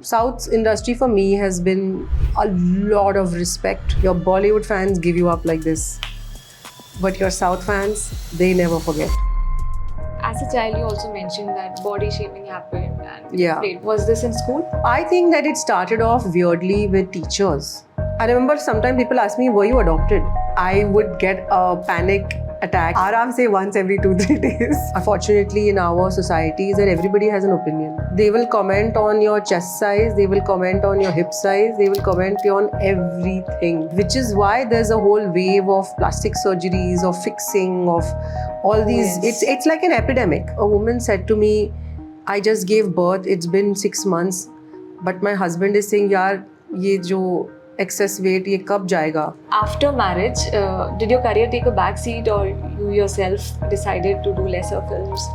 South's industry for me has been a lot of respect. Your Bollywood fans give you up like this, but your South fans, they never forget. As a child, you also mentioned that body shaming happened and Yeah. afraid. Was this in school? I think that it started off weirdly with teachers. I remember sometimes people ask me, were you adopted? I would get a panic attack. Aram say once every 2-3 days. Unfortunately, in our societies, that everybody has an opinion. They will comment on your chest size, they will comment on your hip size, they will comment on everything. Which is why there's a whole wave of plastic surgeries, of fixing, of all these. Yes. It's like an epidemic. A woman said to me, I just gave birth, it's been 6 months, but my husband is saying, yaar, ye jo excess weight, ye kab jayega? After marriage, did your career take a back seat or you yourself decided to do lesser films?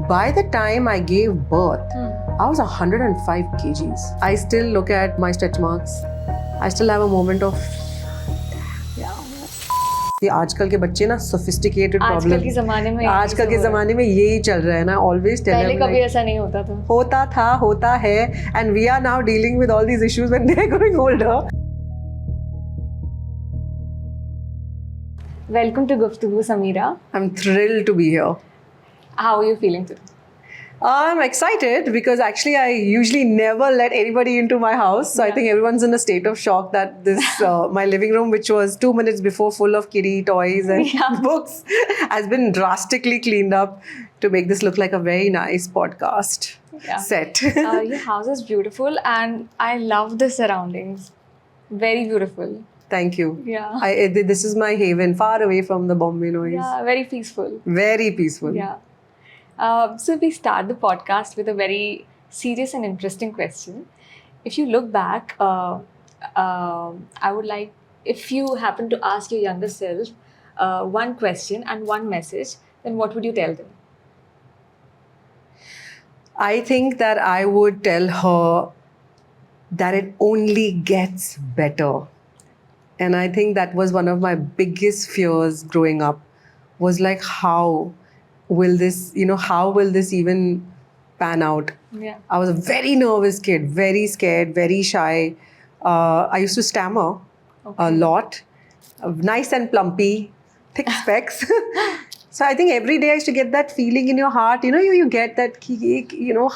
By the time I gave birth, I was 105 kgs. I still look at my stretch marks. I still have a moment of, ये आजकल के बच्चे ना sophisticated आजकल problem. के ज़माने में आजकल के ज़माने में यही चल रहा है ना. Always tell पहले them कभी like, ऐसा नहीं होता था. होता था, होता है, and we are now dealing with all these issues when they're growing older. Welcome to Guftugu, Sameera. I'm thrilled to be here. How are you feeling today? I'm excited because actually I usually never let anybody into my house. So I Yeah. think everyone's in a state of shock that this my living room, which was 2 minutes before full of kiddie toys and Yeah. books, has been drastically cleaned up to make this look like a very nice podcast Yeah. set. Your house is beautiful and I love the surroundings. Very beautiful. Thank you. Yeah. This is my haven, far away from the Bombay noise. Yeah, very peaceful. Very peaceful. Yeah. So we start the podcast with a very serious and interesting question. If you look back, I would like, if you happen to ask your younger self one question and one message, then what would you tell them? I think that I would tell her that it only gets better. And I think that was one of my biggest fears growing up, was like, how will this even pan out? Yeah. I was a very nervous kid, very scared, very shy. I used to stammer a lot, nice and plumpy, thick specs. So I think every day I used to get that feeling in your heart. You get that,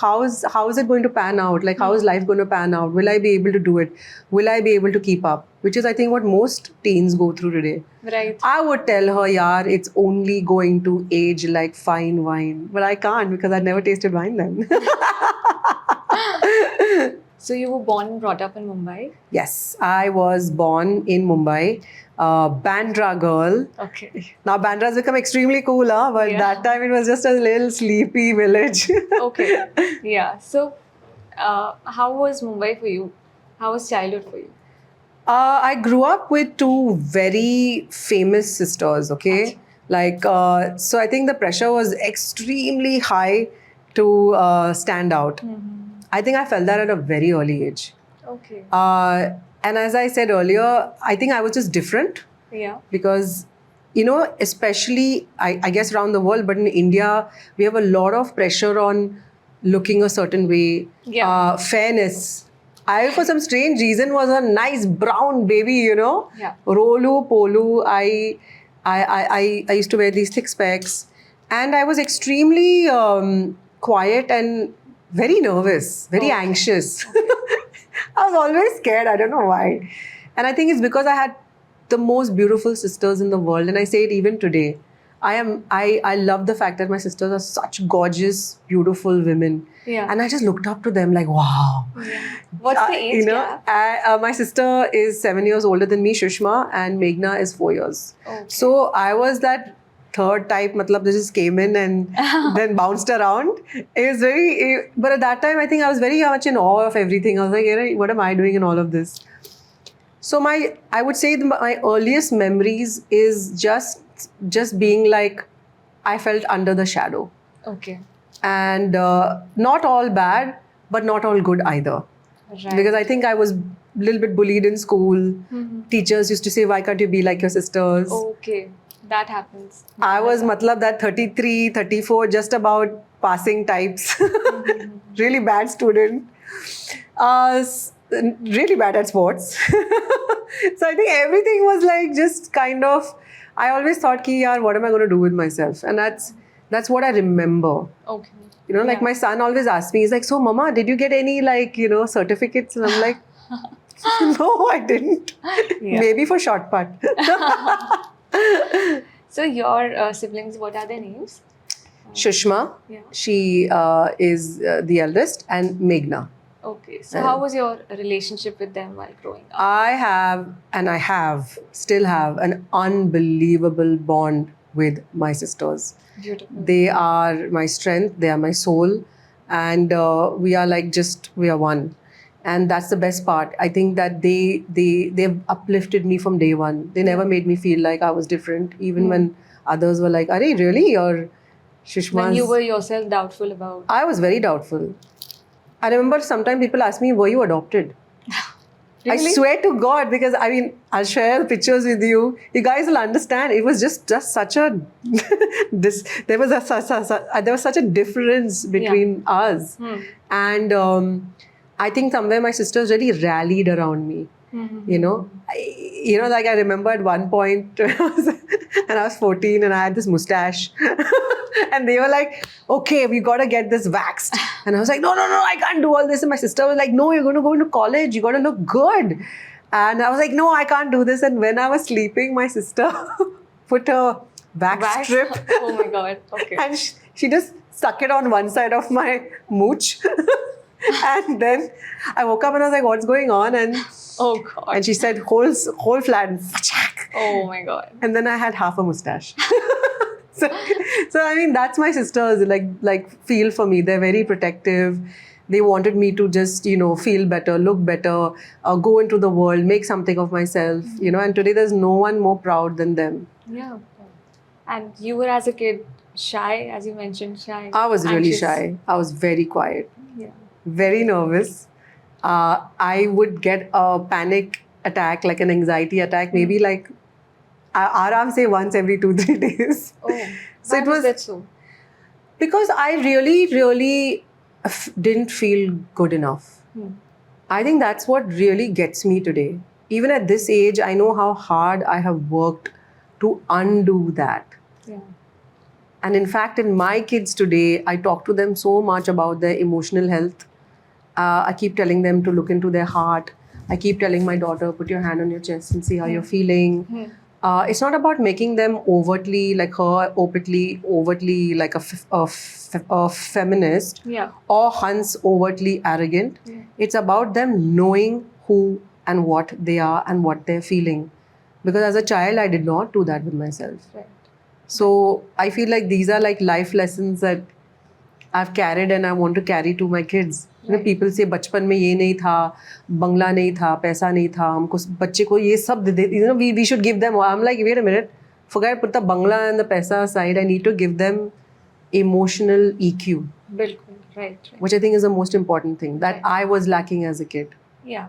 how is it going to pan out? Like, how is life going to pan out? Will I be able to do it? Will I be able to keep up? Which is, I think, what most teens go through today. Right. I would tell her, yaar, it's only going to age like fine wine. But I can't because I'd never tasted wine then. So you were born and brought up in Mumbai? Yes, I was born in Mumbai. Bandra girl. Okay. Now Bandra has become extremely cool, but Yeah. that time it was just a little sleepy village. Okay. Yeah. So how was Mumbai for you? How was childhood for you? I grew up with two very famous sisters, okay? So I think the pressure was extremely high to stand out. I think I felt that at a very early age. Okay. And as I said earlier, I think I was just different Yeah. because, especially, I guess around the world, but in India, we have a lot of pressure on looking a certain way, Yeah. fairness. I, for some strange reason, was a nice brown baby, Yeah. Rolu, Polu. I used to wear these thick specs. And I was extremely quiet and very nervous, very anxious. I was always scared. I don't know why. And I think it's because I had the most beautiful sisters in the world. And I say it even today. I love the fact that my sisters are such gorgeous, beautiful women. Yeah. And I just looked up to them like, wow. Yeah. What's the age gap? My sister is 7 years older than me, Shushma, and Meghna is 4 years. Okay. So I was that third type, matlab, they just came in and then bounced around. It was but at that time, I think I was very much in awe of everything. I was like, what am I doing in all of this? So I would say my earliest memories is just being like, I felt under the shadow. Okay. And not all bad, but not all good either. Right. Because I think I was a little bit bullied in school. Teachers used to say, why can't you be like your sisters? Okay. That happens. I was that 33, 34, just about passing types. Really bad student. Really bad at sports. So I think everything was like just kind of. I always thought, ki, yaar, what am I going to do with myself? And that's what I remember. Okay. You know, like Yeah. my son always asks me, he's like, so Mama, did you get any like, certificates? And I'm like, no, I didn't. Yeah. Maybe for short put. So your siblings, what are their names? Shushma, Yeah. she is the eldest, and Meghna. Okay. So how was your relationship with them while growing up? Still have an unbelievable bond with my sisters. Beautiful. They are my strength, they are my soul, and we are one. And that's the best part. I think that they've uplifted me from day one. They never made me feel like I was different, even when others were like, "Are really?" Or Shishma's. When you were yourself doubtful about. I was very doubtful. I remember sometimes people ask me, "Were you adopted?" I Really? swear to God, because I mean, I'll share pictures with you. You guys will understand. It was just such a there was such a difference between us, and I think somewhere my sisters really rallied around me. You know, like I remember at one point and I was 14 and I had this mustache. And they were like, okay, we got to get this waxed. And I was like, no, I can't do all this. And my sister was like, no, you're going to go into college. You got to look good. And I was like, no, I can't do this. And when I was sleeping, my sister put a wax strip. Oh my God. Okay. And she just stuck it on one side of my mooch. And then I woke up and I was like, what's going on? And Oh God. and she said, whole flat. And Oh my God. and then I had half a mustache. so I mean, that's my sisters. Like feel for me. They're very protective. They wanted me to just feel better, look better, go into the world, make something of myself. And today there's no one more proud than them. Yeah. And you were as a kid shy, as you mentioned, shy. I was really anxious. shy. I was very quiet, Yeah. very nervous. I would get a panic attack, like an anxiety attack, maybe like Aram say once every 2-3 days. Oh. So why it was that so? because I really didn't feel good enough. I think that's what really gets me today. Even at this age, I know how hard I have worked to undo that. Yeah. And in fact, in my kids today, I talk to them so much about their emotional health. I keep telling them to look into their heart. I keep telling my daughter, put your hand on your chest and see how you're feeling. It's not about making them overtly like a feminist Yeah. or Hans overtly arrogant. Yeah. It's about them knowing who and what they are and what they're feeling. Because as a child, I did not do that with myself. Right. So I feel like these are like life lessons that I've carried and I want to carry to my kids. Right. People say बचपन में ये नहीं था, बंगला नहीं था, पैसा नहीं था, हमको बच्चे को ये सब दे, we should give them. I'm like, wait a minute, forget put the bangla and the paisa aside. I need to give them emotional EQ, Bilkul. Right. which I think is the most important thing that I was lacking as a kid. Yeah.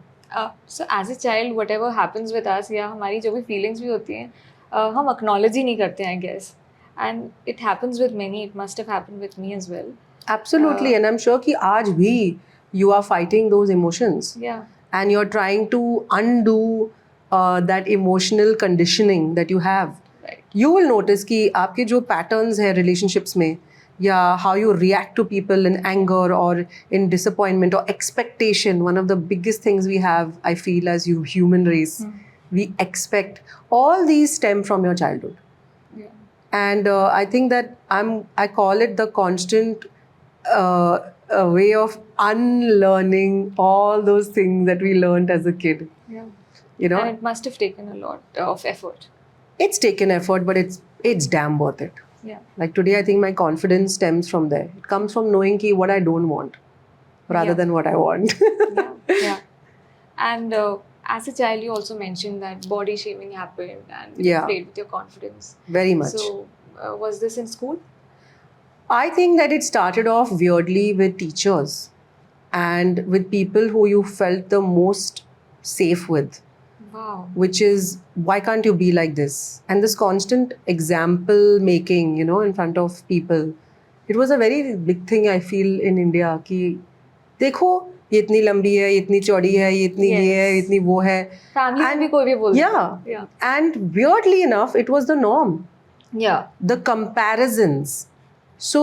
So as a child, whatever happens with us, या हमारी जो भी feelings भी होती हैं, हम acknowledge ही नहीं करते हैं, I guess. And it happens with many. It must have happened with me as well. Absolutely, and I'm sure कि आज भी you are fighting those emotions. Yeah. And you're trying to undo that emotional conditioning that you have. Right. You will notice कि आपके जो patterns हैं relationships में, या how you react to people in anger or in disappointment or expectation. One of the biggest things we have, I feel, as you human race, we expect. All these stem from your childhood. Yeah. And I think that I call it the constant a way of unlearning all those things that we learned as a kid. Yeah. And it must have taken a lot of effort. It's taken effort, but it's damn worth it. Yeah. Like today, I think my confidence stems from there. It comes from knowing what I don't want rather Yeah. than what I want. Yeah. Yeah. And as a child, you also mentioned that body shaming happened and it Yeah. played with your confidence. Very much. So, was this in school? I think that it started off weirdly with teachers and with people who you felt the most safe with. Wow. Which is, why can't you be like this? And this constant example making, in front of people. It was a very big thing, I feel, in India. Ki, देखो, ये इतनी लंबी है, ये इतनी चौड़ी है, ये इतनी ये है, Yes. इतनी वो है. फैमिली में And- भी कोई भी बोल Yeah. And weirdly enough, it was the norm. yeah The comparisons. So,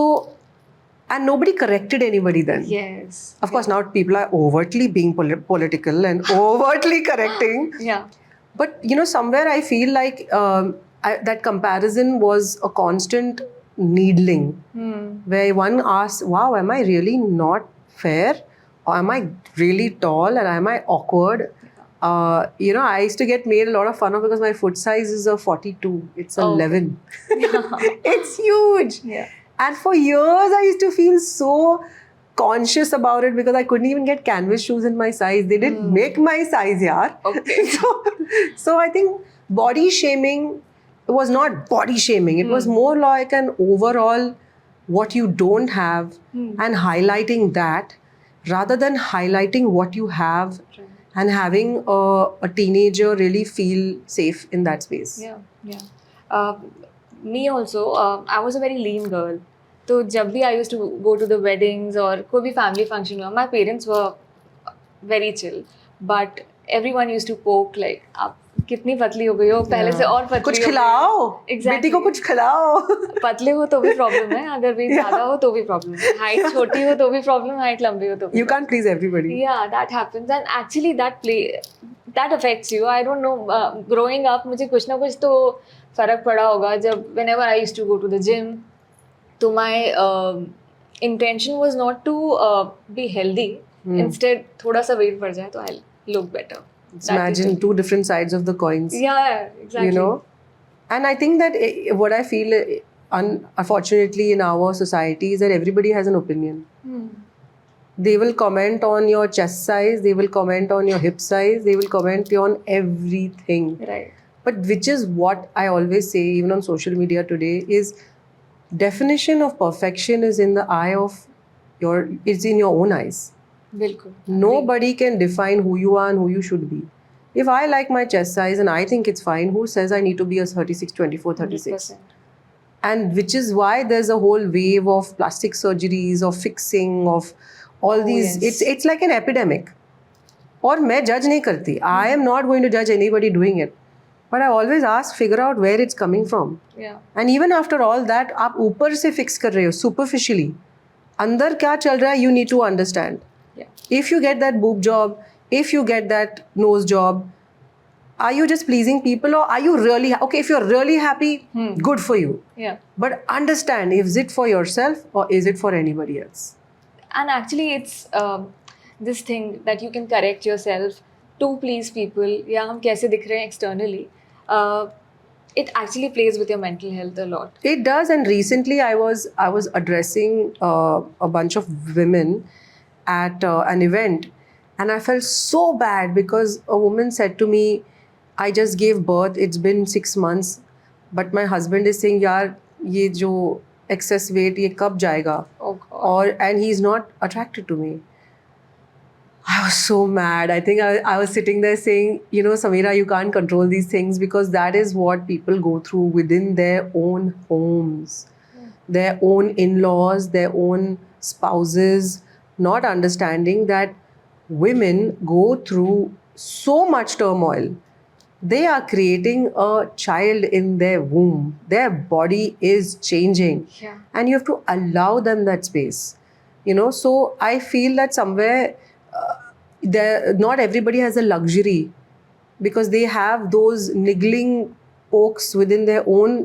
and nobody corrected anybody then. yes Of course, now people are overtly being political and overtly correcting. yeah But you know, somewhere I feel like that comparison was a constant needling, where one asks, "Wow, am I really not fair? Or am I really tall? And am I awkward?" You know, I used to get made a lot of fun of because my foot size is a 42. It's Oh, okay. 11. It's huge. yeah And for years, I used to feel so conscious about it because I couldn't even get canvas shoes in my size. They didn't make my size, yaar. Okay. So I think body shaming was not body shaming. It was more like an overall what you don't have and highlighting that rather than highlighting what you have and having a teenager really feel safe in that space. yeah me also I was a very lean girl तो जब भी I used to go to the weddings और कोई भी family function हुआ my parents were very chill but everyone used to poke like आप कितनी पतली हो गई हो पहले से और पतली कुछ हो गई हो। खिलाओ Exactly. बेटी को कुछ खिलाओ पतले हो तो भी प्रॉब्लम है अगर वेट ज्यादा हो तो भी प्रॉब्लम है हाइट छोटी हो तो भी प्रॉब्लम हाइट लंबी हो तो भी You can't please everybody. yeah that happens and actually that affects you I don't know growing up मुझे कुछ ना कुछ तो फर्क पड़ा होगा जब whenever I used to go to the gym तो my intention was not to be healthy instead थोड़ा सा weight बढ़ जाए तो I'll look better. Just That is imagine it. two different sides of the coins. Yeah, exactly. You know, and I think that what I feel unfortunately in our society is that everybody has an opinion. They will comment on your chest size, they will comment on your hip size, they will comment on everything. Right. But which is what I always say, even on social media today, is definition of perfection is in the eye of it's in your own eyes. बिल्कुल. Nobody can define who you are and who you should be. If I like my chest size and I think it's fine, who says I need to be a 36, 24, 36? 100%. And which is why there's a whole wave of plastic surgeries, of fixing, of all Oh, these. yes. It's like an epidemic. और मैं judge नहीं करती. I am not going to judge anybody doing it. But I always ask, figure out where it's coming from. Yeah. And even after all that, आप ऊपर से fix कर रहे हो, superficially. अंदर क्या चल रहा है, you need to understand. Yeah. If you get that boob job, if you get that nose job, are you just pleasing people or are you really okay? If you're really happy, good for you. Yeah. But understand, is it for yourself or is it for anybody else? And actually, it's this thing that you can correct yourself to please people. या हम कैसे दिख रहे हैं externally. It actually plays with your mental health a lot. It does. And recently, I was addressing a bunch of women at an event, and I felt so bad because a woman said to me, "I just gave birth. It's been 6 months, but my husband is saying, यार ये जो excess weight ये कब जाएगा?" Oh God. And he's not attracted to me. I was so mad. I think I was sitting there saying, you know, Samira, you can't control these things because that is what people go through within their own homes, their own in-laws, their own spouses, not understanding that women go through so much turmoil. They are creating a child in their womb. Their body is changing. Yeah. And you have to allow them that space. You know, so I feel that somewhere not everybody has a luxury because they have those niggling pokes within their own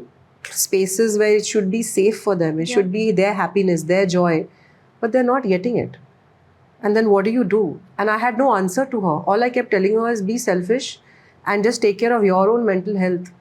spaces where it should be safe for them. It should be their happiness, their joy, but they're not getting it. And then what do you do? And I had no answer to her. All I kept telling her is be selfish and just take care of your own mental health.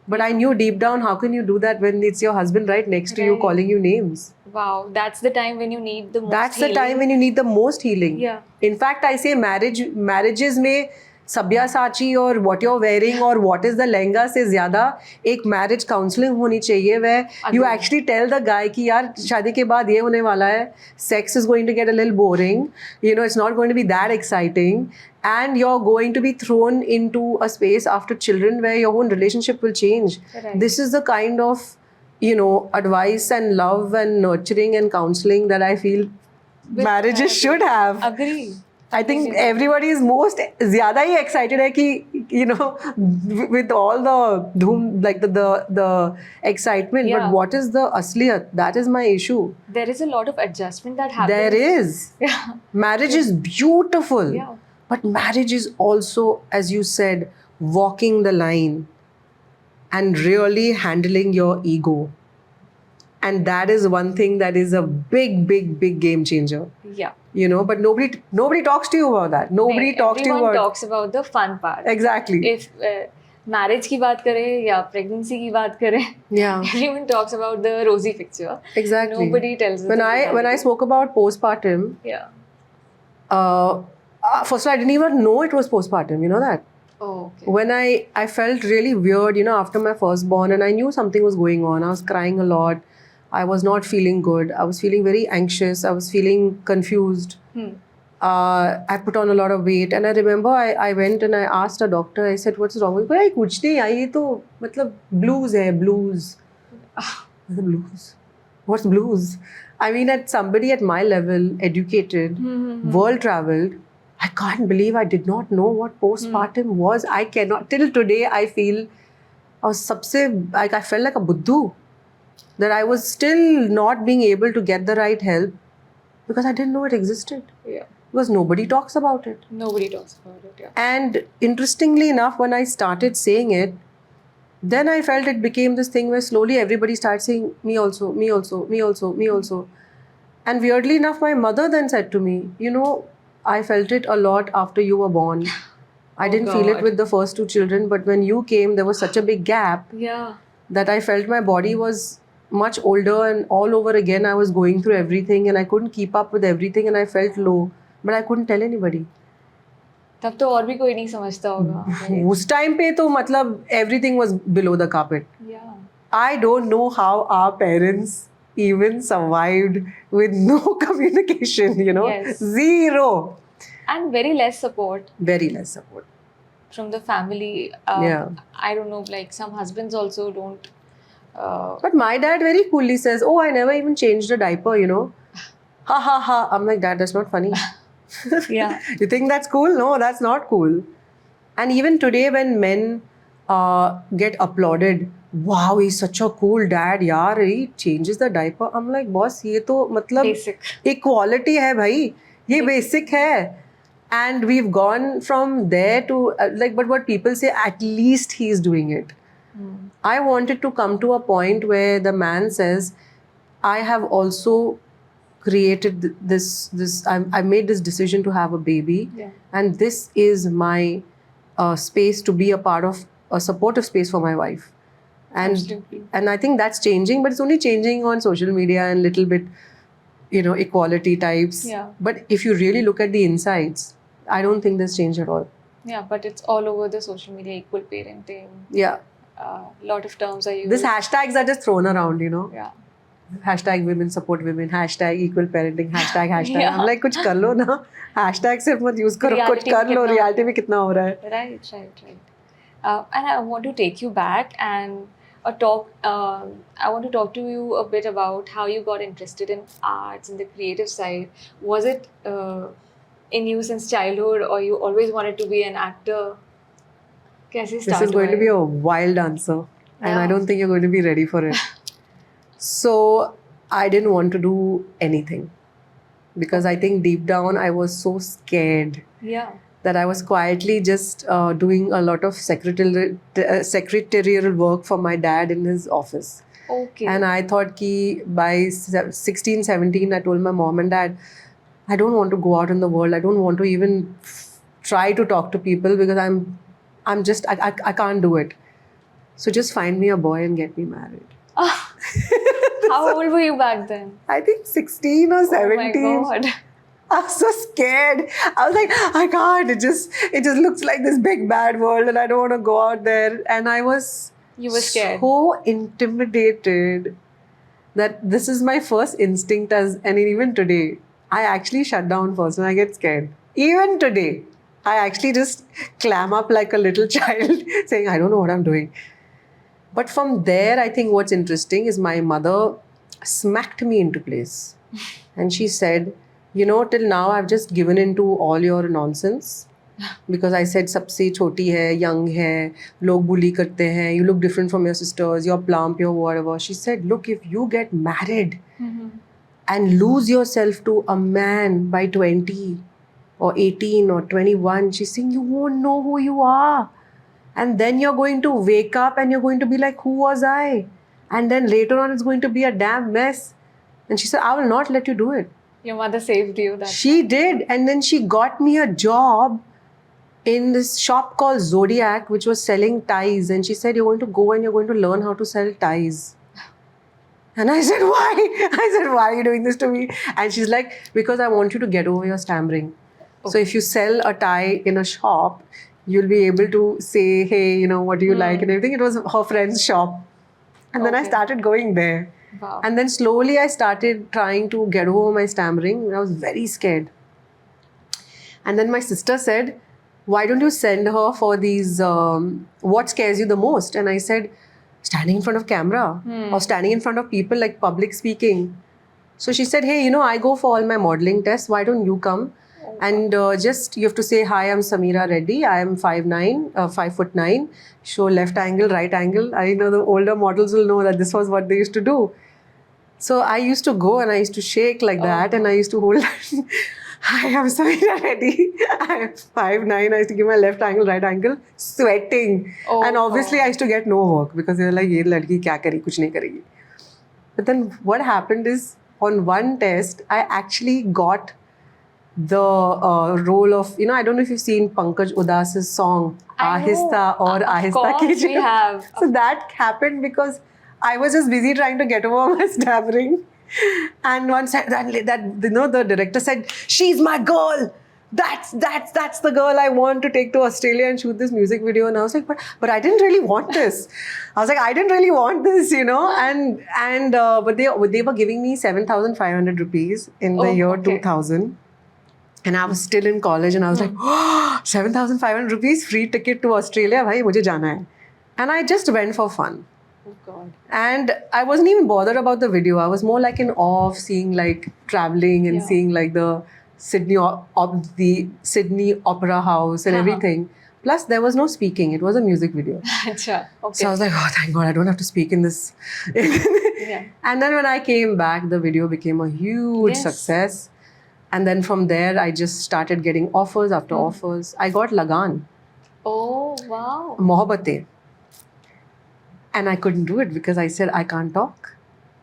But I knew deep down, how can you do that when it's your husband right next to you Right. calling you names? Wow. That's the time when you need the most That's the healing. time when you need the most healing. Yeah. In fact, I say marriages में सब्यासाची और what you're wearing और what is the lehenga से ज़्यादा एक marriage counseling होनी चाहिए where you Agreed. actually tell the guy कि यार शादी के बाद ये होने वाला है, sex is going to get a little boring, you know, it's not going to be that exciting, and you're going to be thrown into a space after children where your own relationship will change. Right. This is the kind of, you know, advice and love and nurturing and counseling that I feel marriages should have. Agree. I think everybody is most zyada hi excited hai ki, you know, with all the dhoom, like the excitement. Yeah. But what is the asliyat? That is my issue. There is a lot of adjustment that happens. There is. Yeah. Marriage is beautiful. Yeah. But marriage is also, as you said, walking the line and really handling your ego. And that is one thing that is a big game changer. Yeah. You know, but nobody talks to you about that. Nobody talks to you Everyone about talks about the fun part. exactly. If marriage की बात करें या pregnancy की बात करें, Yeah, everyone talks about the rosy picture. exactly. Nobody tells us when the I reality. spoke about postpartum, Yeah. First of all, I didn't even know it was postpartum. You know that. Oh, okay. When I felt really weird, you know, after my firstborn, and I knew something was going on. I was crying a lot. I was not feeling good. I was feeling very anxious. I was feeling confused. I put on a lot of weight, and I remember I went and I asked a doctor. I said, "What's wrong with me?" "Hey, कुछ नहीं है, ये तो मतलब blues है, blues." Blues. What's blues? I mean, at somebody at my level, educated, world traveled, I can't believe I did not know what postpartum was. I cannot till today. I feel I was like I felt like a buddhu, that I was still not being able to get the right help because I didn't know it existed. Yeah. Because nobody talks about it. Nobody talks about it. Yeah. And interestingly enough, when I started saying it, then I felt it became this thing where slowly everybody started saying, me also, me also, me also, me also. And weirdly enough, my mother then said to me, you know, I felt it a lot after you were born. I didn't feel it God. with the first two children, but when you came, there was such a big gap Yeah. that I felt my body was much older, and all over again I was going through everything and I couldn't keep up with everything and I felt low, but I couldn't tell anybody. तब तो और भी कोई नहीं समझता होगा. उस time पे तो मतलब everything was below the carpet. Yeah. I don't know how our parents even survived with no communication, you know. Yes. Zero. And very less support Very less support. from the family. Yeah. I don't know, like some husbands also don't. But my dad very coolly says, "Oh, I never even changed a diaper, you know." Ha ha ha. I'm like, "Dad, that's not funny." Yeah. You think that's cool? No, that's not cool. And even today, when men get applauded, wow, he's such a cool dad, yaar, he changes the diaper. I'm like, boss, ये तो मतलब Basic. equality है भाई, ये basic है. And we've gone from there to like, but what people say, at least he's doing it. I wanted to come to a point where the man says, I have also created this I made this decision to have a baby, Yeah. and this is my space to be a part of a supportive space for my wife. Absolutely. And I think that's changing, but it's only changing on social media and little bit, you know, equality types. Yeah. But if you really look at the insides, I don't think there's change at all. Yeah, but it's all over the social media, equal parenting. Yeah. Lot of terms are used. These hashtags are just thrown around, you know. Yeah. Hashtag women support women, hashtag equal parenting, hashtag. Yeah. I'm like, कुछ कर लो ना. Hashtag सिर्फ मत use करो, कुछ Reality में कर लो. कितना Reality में कितना हो रहा है. Right. And I want to take you back and I want to talk to you a bit about how you got interested in arts and the creative side. Was it in you since childhood, or you always wanted to be an actor? कैसे This start is going to हुआ be है? a wild answer, and I Yeah. don't think you're going to be ready for it. So I didn't want to do anything because I think deep down I was so scared Yeah. that I was quietly just doing a lot of secretarial work for my dad in his office. Okay. And I thought ki by 16, 17, I told my mom and dad, I don't want to go out in the world. I don't want to even try to talk to people because I can't do it. So just find me a boy and get me married. How old were you back then? I think 16 or 17. Oh my God. I was so scared. I was like, I can't. It just looks like this big bad world and I don't want to go out there. And I was You were scared. so intimidated that this is my first instinct and even today, I actually shut down first when I get scared. Even today, I actually just clam up like a little child saying, I don't know what I'm doing. But from there, I think what's interesting is my mother smacked me into place. And she said, till now I've just given into all your nonsense. Because I said सबसे छोटी है, young है, लोग bully करते हैं, you look different from your sisters, you're plump, you're whatever. She said, look, if you get married and lose yourself to a man by 20 or 18 or 21, she's saying you won't know who you are. And then you're going to wake up and you're going to be like, who was I? And then later on it's going to be a damn mess. And she said, I will not let you do it. Your mother saved you. That She did. And then she got me a job in this shop called Zodiac, which was selling ties. And she said, you're going to go and you're going to learn how to sell ties. And I said, why? I said, why are you doing this to me? And she's like, because I want you to get over your stammering. So if you sell a tie in a shop, you'll be able to say, hey, what do you like and everything. It was her friend's shop. And then I started going there. Wow. And then slowly I started trying to get over my stammering. I was very scared. And then my sister said, why don't you send her for these, what scares you the most? And I said, standing in front of camera or standing in front of people, like public speaking. So she said, hey, I go for all my modeling tests. Why don't you come? And just you have to say, hi, I'm Sameera Reddy. I am 5'9", 5'9". Show left angle, right angle. I know the older models will know that this was what they used to do. So I used to go and I used to shake like that, and I used to hold. Hi, I'm Sameera Reddy. I'm 5'9". I used to give my left angle, right angle, sweating. And obviously I used to get no work because they were like, ye ladki kya kari, kuch nahi karegi. But then what happened is, on one test, I actually got the role of, I don't know if you've seen Pankaj Udas's song, Ahista or Ahista Kijiye. We have. So that happened because I was just busy trying to get over my stammering. And once the director said, she's my girl. That's the girl I want to take to Australia and shoot this music video. And I was like, but I didn't really want this. I was like, I didn't really want this, but they were giving me 7,500 rupees in the year 2000. And I was still in college and I was like, 7,500 rupees, free ticket to Australia, bhai, mujhe jana hai. And I just went for fun. Oh God. And I wasn't even bothered about the video. I was more like in awe of seeing like traveling and seeing like the Sydney Opera House and everything. Plus there was no speaking. It was a music video. Okay. So I was like, oh, thank God, I don't have to speak in this. And then when I came back, the video became a huge success. And then from there, I just started getting offers after offers. I got Lagan. Oh, wow. Mohabbatein. And I couldn't do it because I said, I can't talk.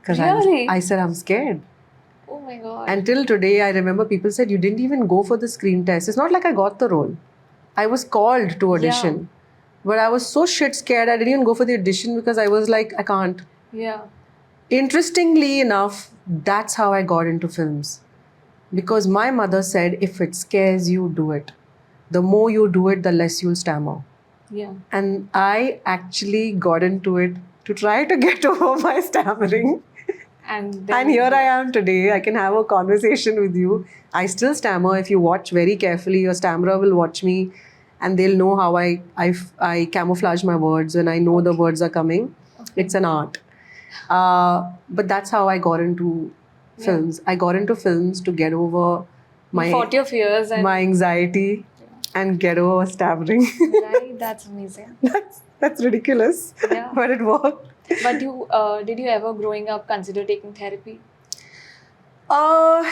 Really? I said, I'm scared. Oh my God. And till today, I remember people said, you didn't even go for the screen test. It's not like I got the role. I was called to audition. But I was so shit scared, I didn't even go for the audition because I was like, I can't. Yeah. Interestingly enough, that's how I got into films. Because my mother said, if it scares you, do it. The more you do it, the less you'll stammer. Yeah. And I actually got into it to try to get over my stammering. And here I am today. I can have a conversation with you. I still stammer. If you watch very carefully, your stammerer will watch me and they'll know how I camouflage my words when I know the words are coming. It's an art. But that's how I got into films. I got into films to get over my 40 of years and my anxiety and get over stammering. Right, that's amazing. That's ridiculous. Yeah. But it worked. But did you ever growing up consider taking therapy?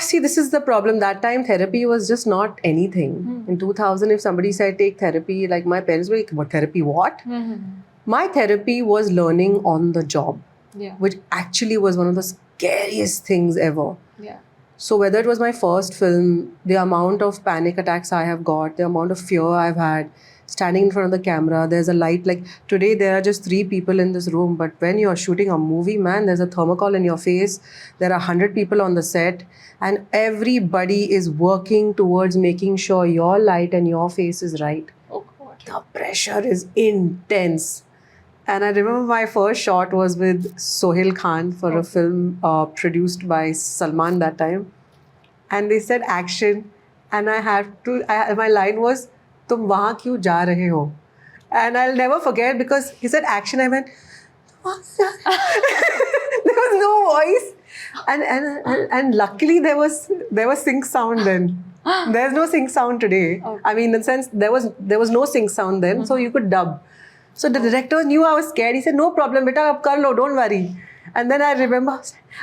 See, this is the problem. That time therapy was just not anything. In 2000, if somebody said take therapy, like my parents were like, what therapy, what? My therapy was learning on the job. Yeah. Which actually was one of the scariest things ever. Yeah. So whether it was my first film, the amount of panic attacks I have got, the amount of fear I've had, standing in front of the camera, there's a light, like today there are just 3 people in this room, but when you're shooting a movie, man, there's a thermocol in your face, there are 100 people on the set, and everybody is working towards making sure your light and your face is right. Oh God. The pressure is intense. And I remember my first shot was with Sohail Khan for a film produced by Salman that time. And they said action. And my line was, "Tum wahan kyun ja rahe ho?" And I'll never forget because he said action. I went, there was no voice. And luckily there was sync sound then. There's no sync sound today. Okay. I mean, in the sense there was no sync sound then, so you could dub. So the director knew I was scared. He said, "No problem, beta, ab kar lo, don't worry." And then I remember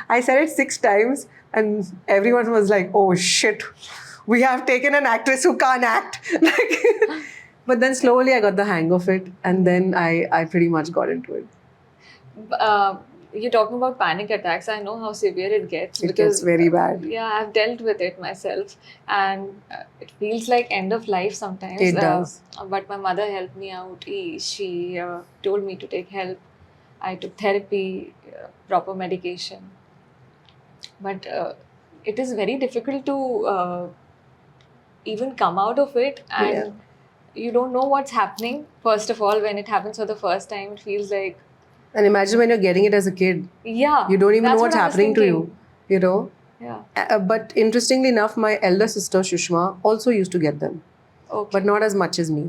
I said it 6 times, and everyone was like, "Oh shit, we have taken an actress who can't act." Like, but then slowly I got the hang of it, and then I pretty much got into it. You're talking about panic attacks. I know how severe it gets. It because, gets very bad. Yeah, I've dealt with it myself, and it feels like end of life sometimes. It does. But my mother helped me out. She told me to take help. I took therapy, proper medication. But it is very difficult to even come out of it, and you don't know what's happening. First of all, when it happens for the first time, it feels like. And imagine when you're getting it as a kid. Yeah. You don't even that's know what's what I was happening to you, thinking. you know. Yeah. But interestingly enough, my elder sister Shushma also used to get them, Okay. but not as much as me.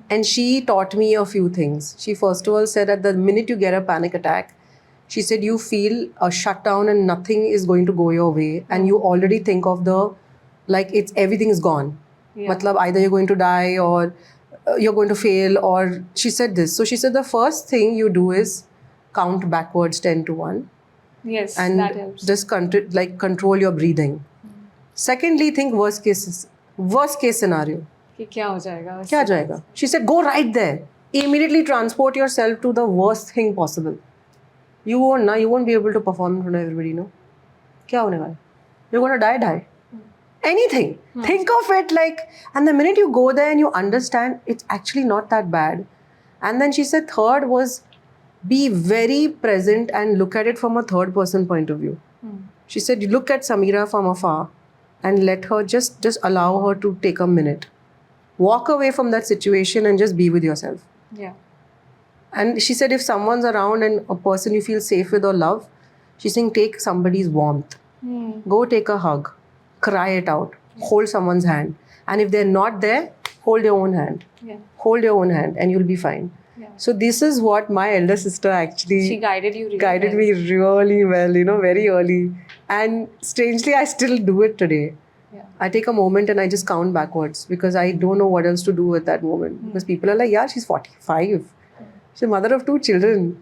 And she taught me a few things. She first of all said that the minute you get a panic attack, she said you feel a shutdown and nothing is going to go your way, and you already think of it's everything is gone. Yeah. Matlab, either you're going to die or you're going to fail, or she said this. So she said the first thing you do is count backwards 10 to 1. Yes, And that helps. just control your breathing. Secondly, think worst case scenario. कि क्या हो जाएगा? क्या जाएगा? She said, go right there. Immediately transport yourself to the worst thing possible. You won't be able to perform in front of everybody, no? क्या होने वाला? You're going to die. Anything. Think of it and the minute you go there and you understand, it's actually not that bad. And then she said, third was, be very present and look at it from a third person point of view. She said, you look at Samira from afar and let her just allow her to take a minute. Walk away from that situation and just be with yourself. Yeah. And she said, if someone's around and a person you feel safe with or love, she's saying, take somebody's warmth. Go take a hug. Cry it out. Hold someone's hand. And if they're not there, hold your own hand. Yeah. Hold your own hand and you'll be fine. Yeah. So this is what my elder sister actually She guided you really guided well. me really well, very early. And strangely, I still do it today. Yeah. I take a moment and I just count backwards because I don't know what else to do at that moment. Because people are like, yeah, she's 45. She's a mother of 2 children.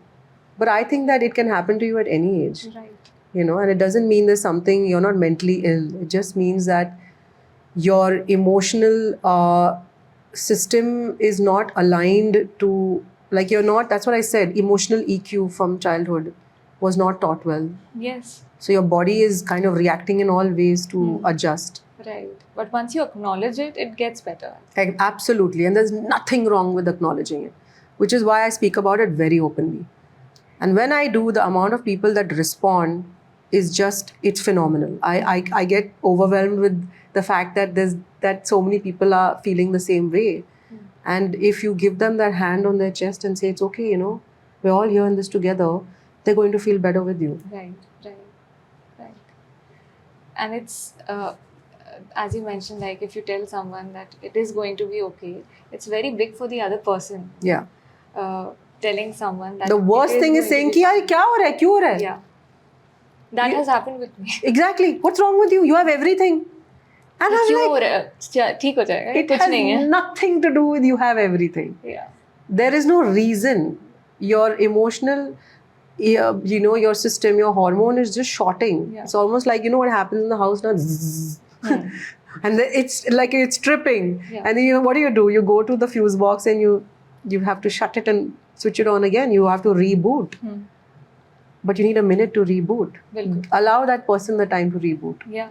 But I think that it can happen to you at any age. Right. And it doesn't mean there's something, you're not mentally ill. It just means that your emotional system is not aligned to, you're not, that's what I said, emotional EQ from childhood was not taught well. Yes. So your body is kind of reacting in all ways to adjust. Right. But once you acknowledge it, it gets better. Absolutely. And there's nothing wrong with acknowledging it, which is why I speak about it very openly. And when I do, the amount of people that respond is just, it's phenomenal. I get overwhelmed with the fact that so many people are feeling the same way. And if you give them that hand on their chest and say, it's okay, we're all here in this together, they're going to feel better with you. Right. And it's, as you mentioned, if you tell someone that it is going to be okay, it's very big for the other person. Yeah. Telling someone that the worst thing is saying, ki, yaar, kya ho raha hai? Kyun ho raha hai? Yeah. That has happened with me. Exactly. What's wrong with you? You have everything. And I'm क्यों like, हो रहा है? ठीक हो जाएगा. it कुछ has नहीं है. nothing to do with you have everything. Yeah. There is no reason. Your emotional, your system, your hormone is just shorting. Yeah. It's almost like, what happens in the house now? Zzz. And then it's like it's tripping. Yeah. And then what do? You go to the fuse box and you have to shut it and switch it on again. You have to reboot. But you need a minute to reboot. बिल्कुल. Allow that person the time to reboot. Yeah.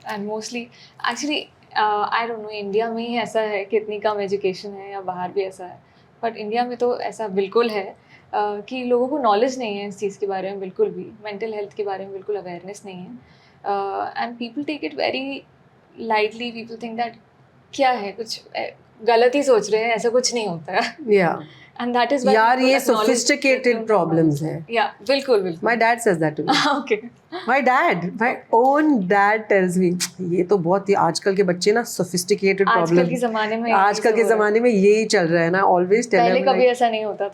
And mostly, actually, I don't know, India में ही ऐसा है कि इतनी कम education है या बाहर भी ऐसा है. But India में तो ऐसा बिल्कुल है कि लोगों को knowledge नहीं है इस चीज़ के बारे में बिल्कुल भी. Mental health के बारे में बिल्कुल awareness नहीं है. And people take it very lightly. People think that क्या है, कुछ गलत ही सोच रहे हैं, ऐसा कुछ नहीं होता है. Yeah. And that is why यार people ये acknowledge sophisticated it. problems हैं. Yeah, बिल्कुल बिल्कुल. My dad says that to me. Okay. My own dad tells me ये तो बहुत ही आजकल के बच्चे ना sophisticated आजकल problem. के ज़माने में आजकल के ज़माने में यही चल रहा है ना. Always tell पहले them कभी like, ऐसा नहीं होता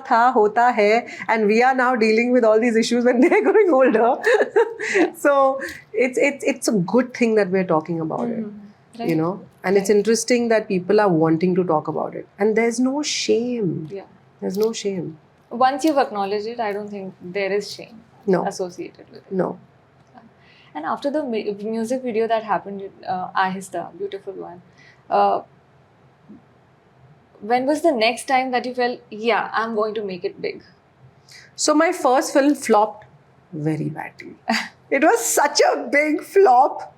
था. होता है, and we are now dealing with all these issues when they're growing older. So it's a good thing that we're talking about it. Right. You know, and it's interesting that people are wanting to talk about it, and there's no shame. Yeah. There's no shame. Once you've acknowledged it, I don't think there is shame No. associated with it. No. And after the music video that happened, Ahista, beautiful one, when was the next time that you felt, yeah, I'm going to make it big? So my first film flopped very badly. It was such a big flop.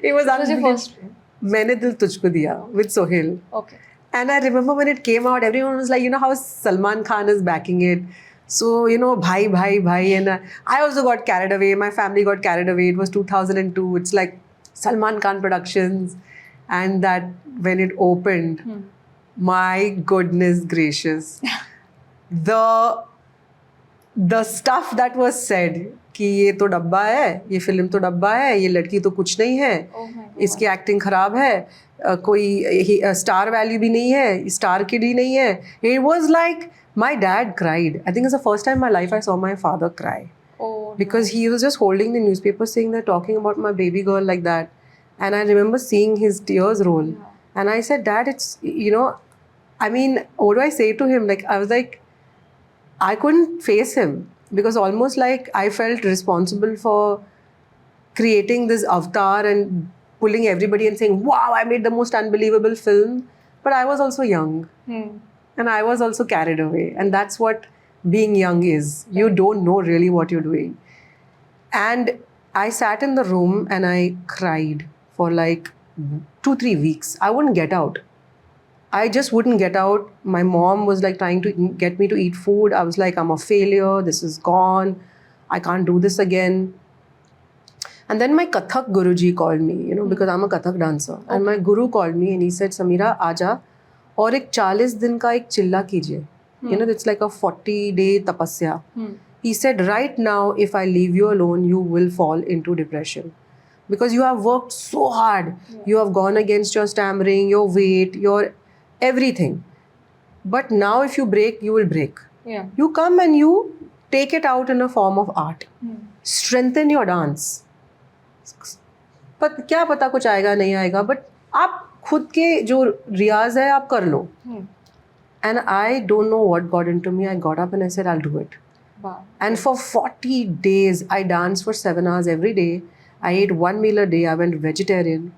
It was What was your first film? मैंने दिल तुझको दिया with Sohail. Okay. And I remember when it came out, everyone was like, you know how Salman Khan is backing it. So, you know, bhai. And I also got carried away. My family got carried away. It was 2002. It's like Salman Khan Productions. And that when it opened, my goodness gracious. The stuff that was said कि ये तो डब्बा है, ये film तो डब्बा है, ये लड़की तो कुछ नहीं है, Oh my God. इसकी एक्टिंग खराब है, कोई स्टार वैल्यू भी नहीं है, स्टार किड ही नहीं है. It was like my dad cried. I think it's the first time in my life I saw my father cry. Oh, Because he was just holding the newspaper saying they're talking about my baby girl like that. And I remember seeing his tears roll. Yeah. And I said, Dad, it's, you know, I mean, what do I say to him? Like, I was like, I couldn't face him because almost like I felt responsible for creating this avatar and pulling everybody and saying, wow, I made the most unbelievable film. But I was also young. And I was also carried away. And that's what being young is. You don't know really what you're doing. And I sat in the room and I cried for like 2-3 weeks. I wouldn't get out. I just wouldn't get out. My mom was like trying to get me to eat food. I was like, I'm a failure. This is gone. I can't do this again. And then my Kathak Guruji called me, you know, because I'm a Kathak dancer. Okay. And my Guru called me and he said, Sameera, aaja. और एक 40 दिन का एक चिल्ला कीजिए. You know, it's like a 40-day tapasya. He said, right now, if I leave you alone, you will fall into depression. Because you have worked so hard. Yeah. You have gone against your stammering, your weight, your everything. But now if you break, you will break. Yeah. You come and you take it out in a form of art. Strengthen your dance. But क्या पता कुछ आएगा नहीं आएगा, but आप खुद के जो रियाज है आप कर लो. And I don't know what got into me. I got up and I said, I'll do it. Wow. And for 40 days, I danced for 7 hours every day. I ate 1 meal a day. I went vegetarian.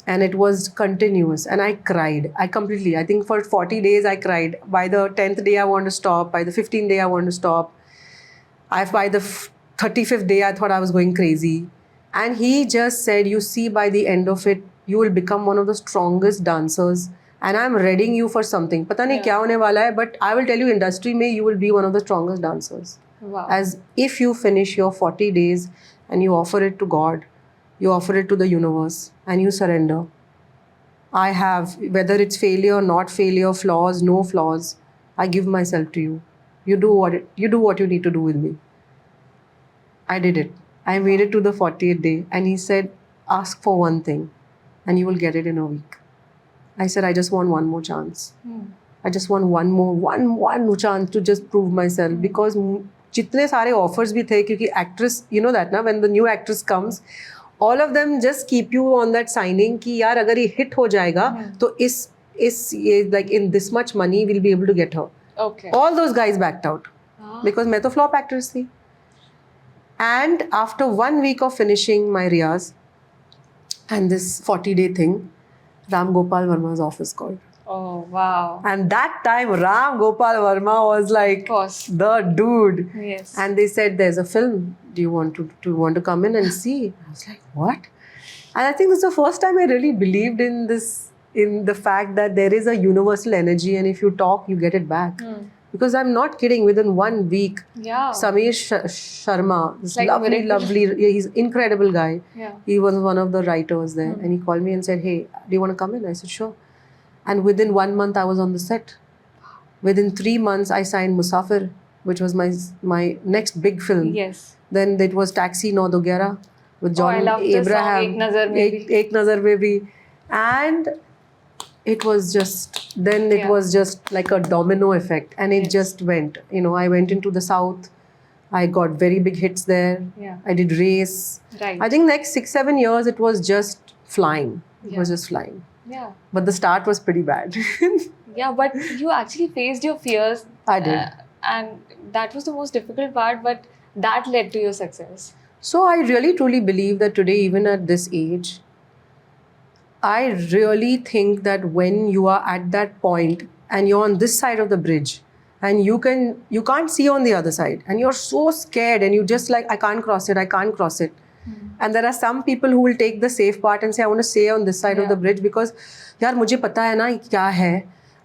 And it was continuous. And I cried. I think for 40 days, I cried. By the 10th day, I wanted to stop. By the 15th day, I wanted to stop. By the 35th day, I thought I was going crazy. And he just said, you see, by the end of it, you will become one of the strongest dancers. And I'm readying you for something. Pata nahi kya hone wala hai, but I will tell you, industry mein, you will be one of the strongest dancers. Wow. As if you finish your 40 days and you offer it to God, you offer it to the universe, and you surrender. I have, whether it's failure, not failure, flaws, no flaws, I give myself to you. You do what you need to do with me. I did it. I made it to the 40th day, and he said, ask for one thing, and you will get it in a week. I said, I just want one more chance. I just want one more chance to just prove myself. Because jitne sare offers bhi the, kyunki actress, you know that na, when the new actress comes, all of them just keep you on that signing ki yaar agar ye hit ho jayega, to is like in this much money we'll be able to get her. Okay. All those guys backed out. Because main to flop actress thi. And after 1 week of finishing my riyaz and this 40-day thing, Ram Gopal Verma's office called. Oh, wow. And that time, Ram Gopal Verma was like the dude. Yes. And they said, there's a film. Do you want to come in and see? I was like, what? And I think this is the first time I really believed in this, in the fact that there is a universal energy, and if you talk, you get it back. Because I'm not kidding, within 1 week, Sameer Sharma, this like lovely, he's an incredible guy. Yeah. He was one of the writers there. And he called me and said, hey, do you want to come in? I said, sure. And within 1 month, I was on the set. Within 3 months, I signed Musafir, which was my next big film. Yes. Then it was Taxi 911 with John I love the song Abraham. Ek Nazar Mein Bhi. Ek Nazar Mein Bhi. And it was just, then it Yeah. was just like a domino effect. And it Yes. just went. You know, I went into the South. I got very big hits there. Yeah. I did Race. Right. I think next 6-7 years, it was just flying. It Yeah. was just flying. Yeah. But the start was pretty bad. Yeah, but you actually faced your fears. I did. And that was the most difficult part, but that led to your success. So I really truly believe that today, even at this age, I really think that when you are at that point and you're on this side of the bridge and you can't see on the other side and you're so scared and you just like, I can't cross it. And there are some people who will take the safe part and say, I want to stay on this side of Yeah. the bridge because yaar mujhe pata hai na kya hai.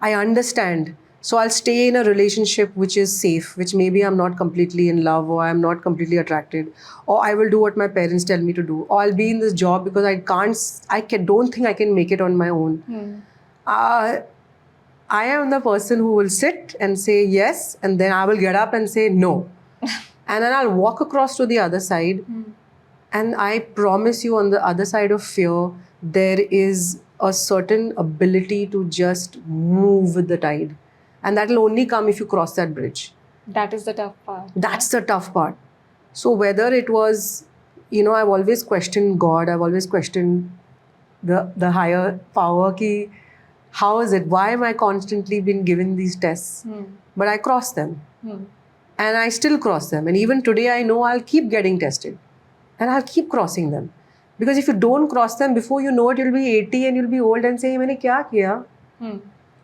I understand. So I'll stay in a relationship which is safe, which maybe I'm not completely in love or I'm not completely attracted, or I will do what my parents tell me to do, or I'll be in this job because don't think I can make it on my own. I am the person who will sit and say yes, and then I will get up and say no. And then I'll walk across to the other side. And I promise you, on the other side of fear, there is a certain ability to just move with the tide. And that will only come if you cross that bridge. That is the tough part. That's the tough part. So whether it was, you know, I've always questioned God, I've always questioned the higher power ki, how is it? Why am I constantly being given these tests? But I cross them. And I still cross them. And even today I know I'll keep getting tested. And I'll keep crossing them. Because if you don't cross them, before you know it, you'll be 80 and you'll be old and say, मैंने क्या किया?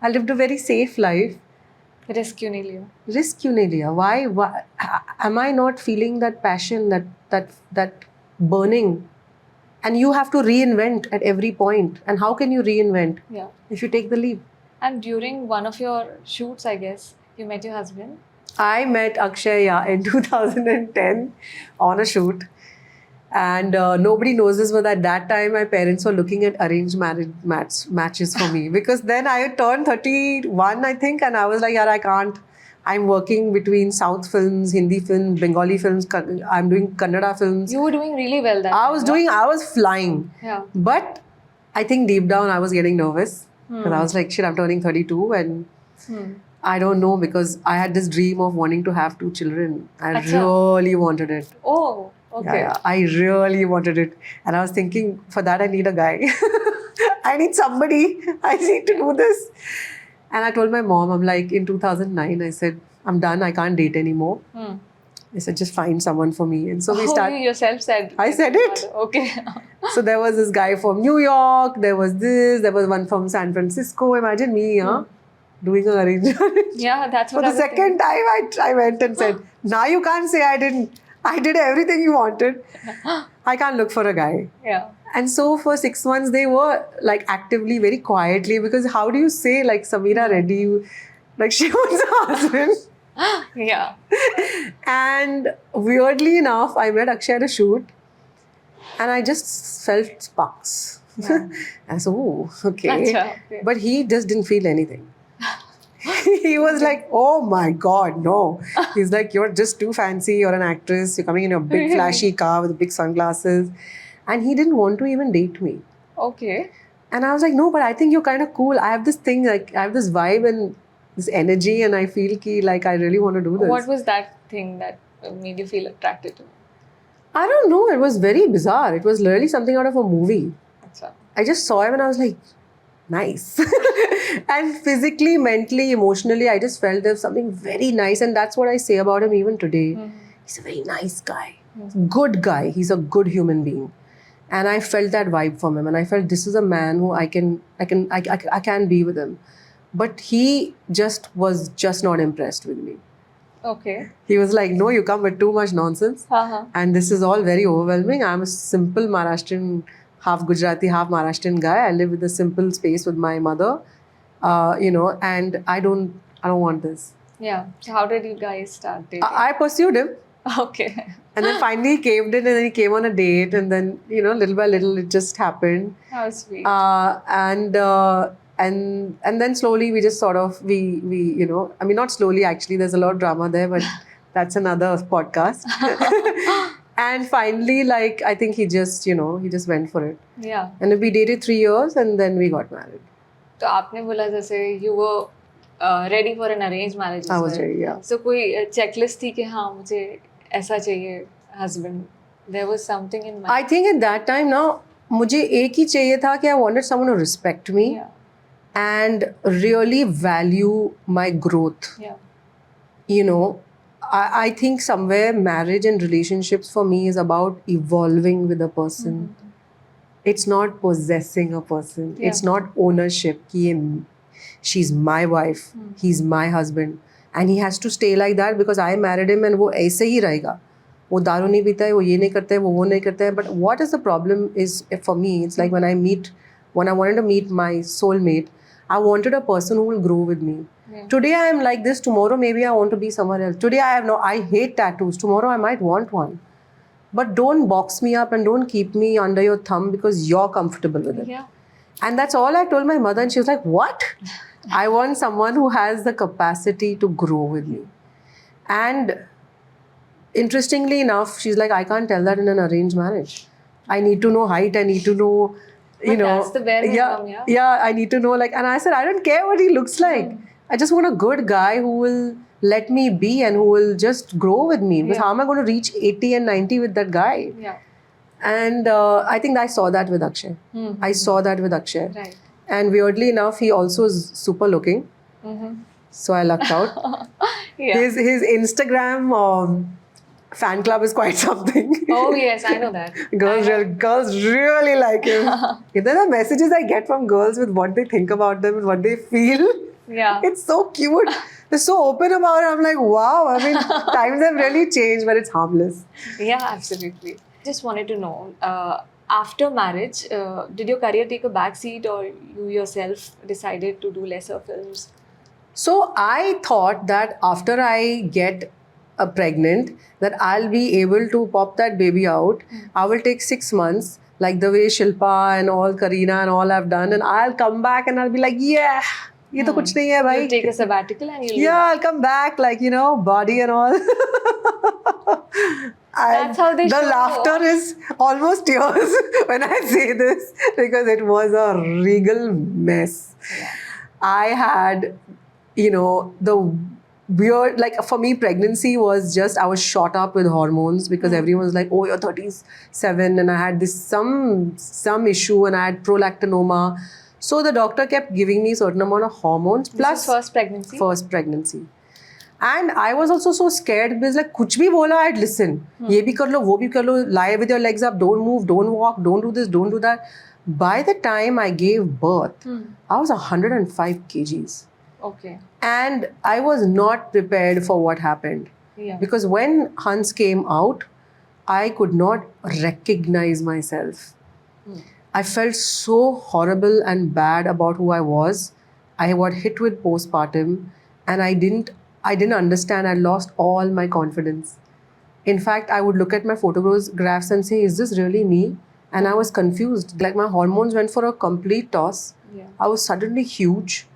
I lived a very safe life. Risk क्यों नहीं लिया? Risk क्यों नहीं लिया? Why? Am I not feeling that passion, that burning? And you have to reinvent at every point. And how can you reinvent? Yeah. If you take the leap. And during one of your shoots, I guess, you met your husband. I met Akshay in 2010 on a shoot. And nobody knows this, but at that time, my parents were looking at arranged marriage matches for me. Because then I had turned 31, I think, and I was like, yaar, I can't. I'm working between South films, Hindi films, Bengali films. I'm doing Kannada films. You were doing really well that I was flying. Yeah. But I think deep down, I was getting nervous. Because I was like, shit, I'm turning 32 and I don't know, because I had this dream of wanting to have 2 children. I really wanted it. Oh, okay. Yeah, I really wanted it. And I was thinking, for that, I need a guy. I need somebody. I need to do this. And I told my mom, I'm like, in 2009, I said, I'm done. I can't date anymore. I said, just find someone for me. And so we started. You yourself said. I said it. Okay. So there was this guy from New York. There was one from San Francisco. Imagine me, doing an arranged marriage. Yeah, that's what For the second time, I went and said, now you can't say I didn't. I did everything you wanted. I can't look for a guy. Yeah. And so for 6 months, they were like actively, very quietly, because how do you say like Sameera Reddy, like she was a husband? Yeah. And weirdly enough, I met Akshay at a shoot and I just felt sparks. Yeah. I said, oh, okay. Achha, okay. But he just didn't feel anything. He was like, oh my God, no. He's like, you're just too fancy. You're an actress. You're coming in a big flashy car with big sunglasses. And he didn't want to even date me. Okay. And I was like, no, but I think you're kind of cool. I have this thing, like, I have this vibe and this energy, and I feel like I really want to do this. What was that thing that made you feel attracted to him? I don't know. It was very bizarre. It was literally something out of a movie. Achha. I just saw him and I was like, nice. And physically, mentally, emotionally, I just felt there's something very nice. And that's what I say about him even today. He's a very nice guy. Good guy. He's a good human being. And I felt that vibe from him. And I felt this is a man who I can be with him. But he was just not impressed with me. Okay. He was like, no, you come with too much nonsense. And this is all very overwhelming. I'm a simple Maharashtrian, half Gujarati, half Maharashtrian guy. I live with a simple space with my mother, and I don't want this. Yeah. So how did you guys start dating? I pursued him. Okay. And then finally he caved in, and then he came on a date, and then, little by little it just happened. How sweet. and then slowly we just sort of we you know, I mean, not slowly, actually there's a lot of drama there, but that's another podcast. And finally, like, I think he just, you know, he just went for it, Yeah. and we dated 3 years and then we got married. तो आपने बोला जैसे you were ready for an arranged marriage. I was ready, yeah. So कोई checklist थी कि हाँ मुझे ऐसा चाहिए husband. There was something in my. I think at that time now, मुझे एक ही चाहिए था कि I wanted someone to respect me Yeah. and really value my growth. Yeah. You know, I think somewhere marriage and relationships for me is about evolving with a person. It's not possessing a person. Yeah. It's not ownership. कि she's my wife, he's my husband, and he has to stay like that because I married him, and वो ऐसे ही रहेगा. वो दारू नहीं पीता है, वो ये नहीं करता है, वो नहीं करता है. But what is the problem is, for me, it's like when I wanted to meet my soulmate, I wanted a person who will grow with me. Yeah. Today I am like this, tomorrow maybe I want to be somewhere else. Today I hate tattoos, tomorrow I might want one. But don't box me up and don't keep me under your thumb because you're comfortable with it. Yeah. And that's all I told my mother, and she was like, what? I want someone who has the capacity to grow with me. And interestingly enough, she's like, I can't tell that in an arranged marriage. I need to know height, I need to know, you But know. that's the bare minimum, yeah. Yeah, I need to know, like, and I said, I don't care what he looks like. I just want a good guy who will let me be and who will just grow with me. Because Yeah. how am I going to reach 80 and 90 with that guy? Yeah. And I think I saw that with Akshay. I saw that with Akshay. Right. And weirdly enough, he also is super looking. So I lucked out. Yeah. His Instagram fan club is quite something. Oh yes, I know that. Girls really like him. There are messages I get from girls with what they think about them and what they feel. Yeah. It's so cute. They're so open about it. I'm like, wow. I mean, times have really changed, but it's harmless. Yeah, absolutely. Just wanted to know, after marriage, did your career take a back seat, or you yourself decided to do lesser films? So I thought that after I get pregnant, that I'll be able to pop that baby out. I will take 6 months, like the way Shilpa and all, Kareena and all have done, and I'll come back and I'll be like, yeah, ये तो कुछ नहीं है भाई. You'll take a sabbatical and you'll. Yeah, I'll come back, like, you know, body and all. That's how they The show. laughter is almost tears when I say this because it was a regal mess. Yeah. I had, you know, the weird, like, for me, pregnancy was just, I was shot up with hormones because everyone was like, oh, you're 37, and I had this some issue, and I had prolactinoma. So the doctor kept giving me a certain amount of hormones This plus is first pregnancy. first pregnancy. And I was also so scared because, like, kuch bhi bola, I'd listen. Ye bhi kar lo, wo bhi kar lo, lie with your legs up, don't move, don't walk, don't do this, don't do that. By the time I gave birth, I was 105 kgs. Okay. And I was not prepared for what happened. Yeah. Because when Hans came out, I could not recognize myself. I felt so horrible and bad about who I was. I got hit with postpartum, and I didn't understand. I lost all my confidence. In fact, I would look at my photographs and say, is this really me? And I was confused. Like, my hormones went for a complete toss. Yeah. I was suddenly huge.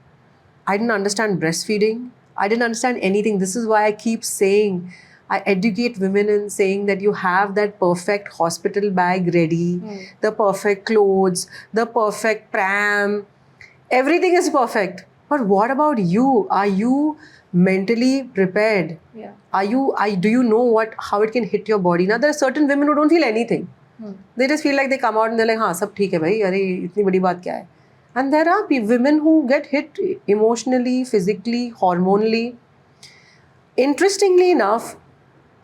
I didn't understand breastfeeding. I didn't understand anything. This is why I keep saying, I educate women in saying that you have that perfect hospital bag ready, the perfect clothes, the perfect pram. Everything is perfect. But what about you? Are you mentally prepared? Yeah. Do you know how it can hit your body? Now, there are certain women who don't feel anything. They just feel like they come out and they're like, हाँ सब ठीक है भाई, अरे इतनी बड़ी बात क्या है? And there are women who get hit emotionally, physically, hormonally. Interestingly enough,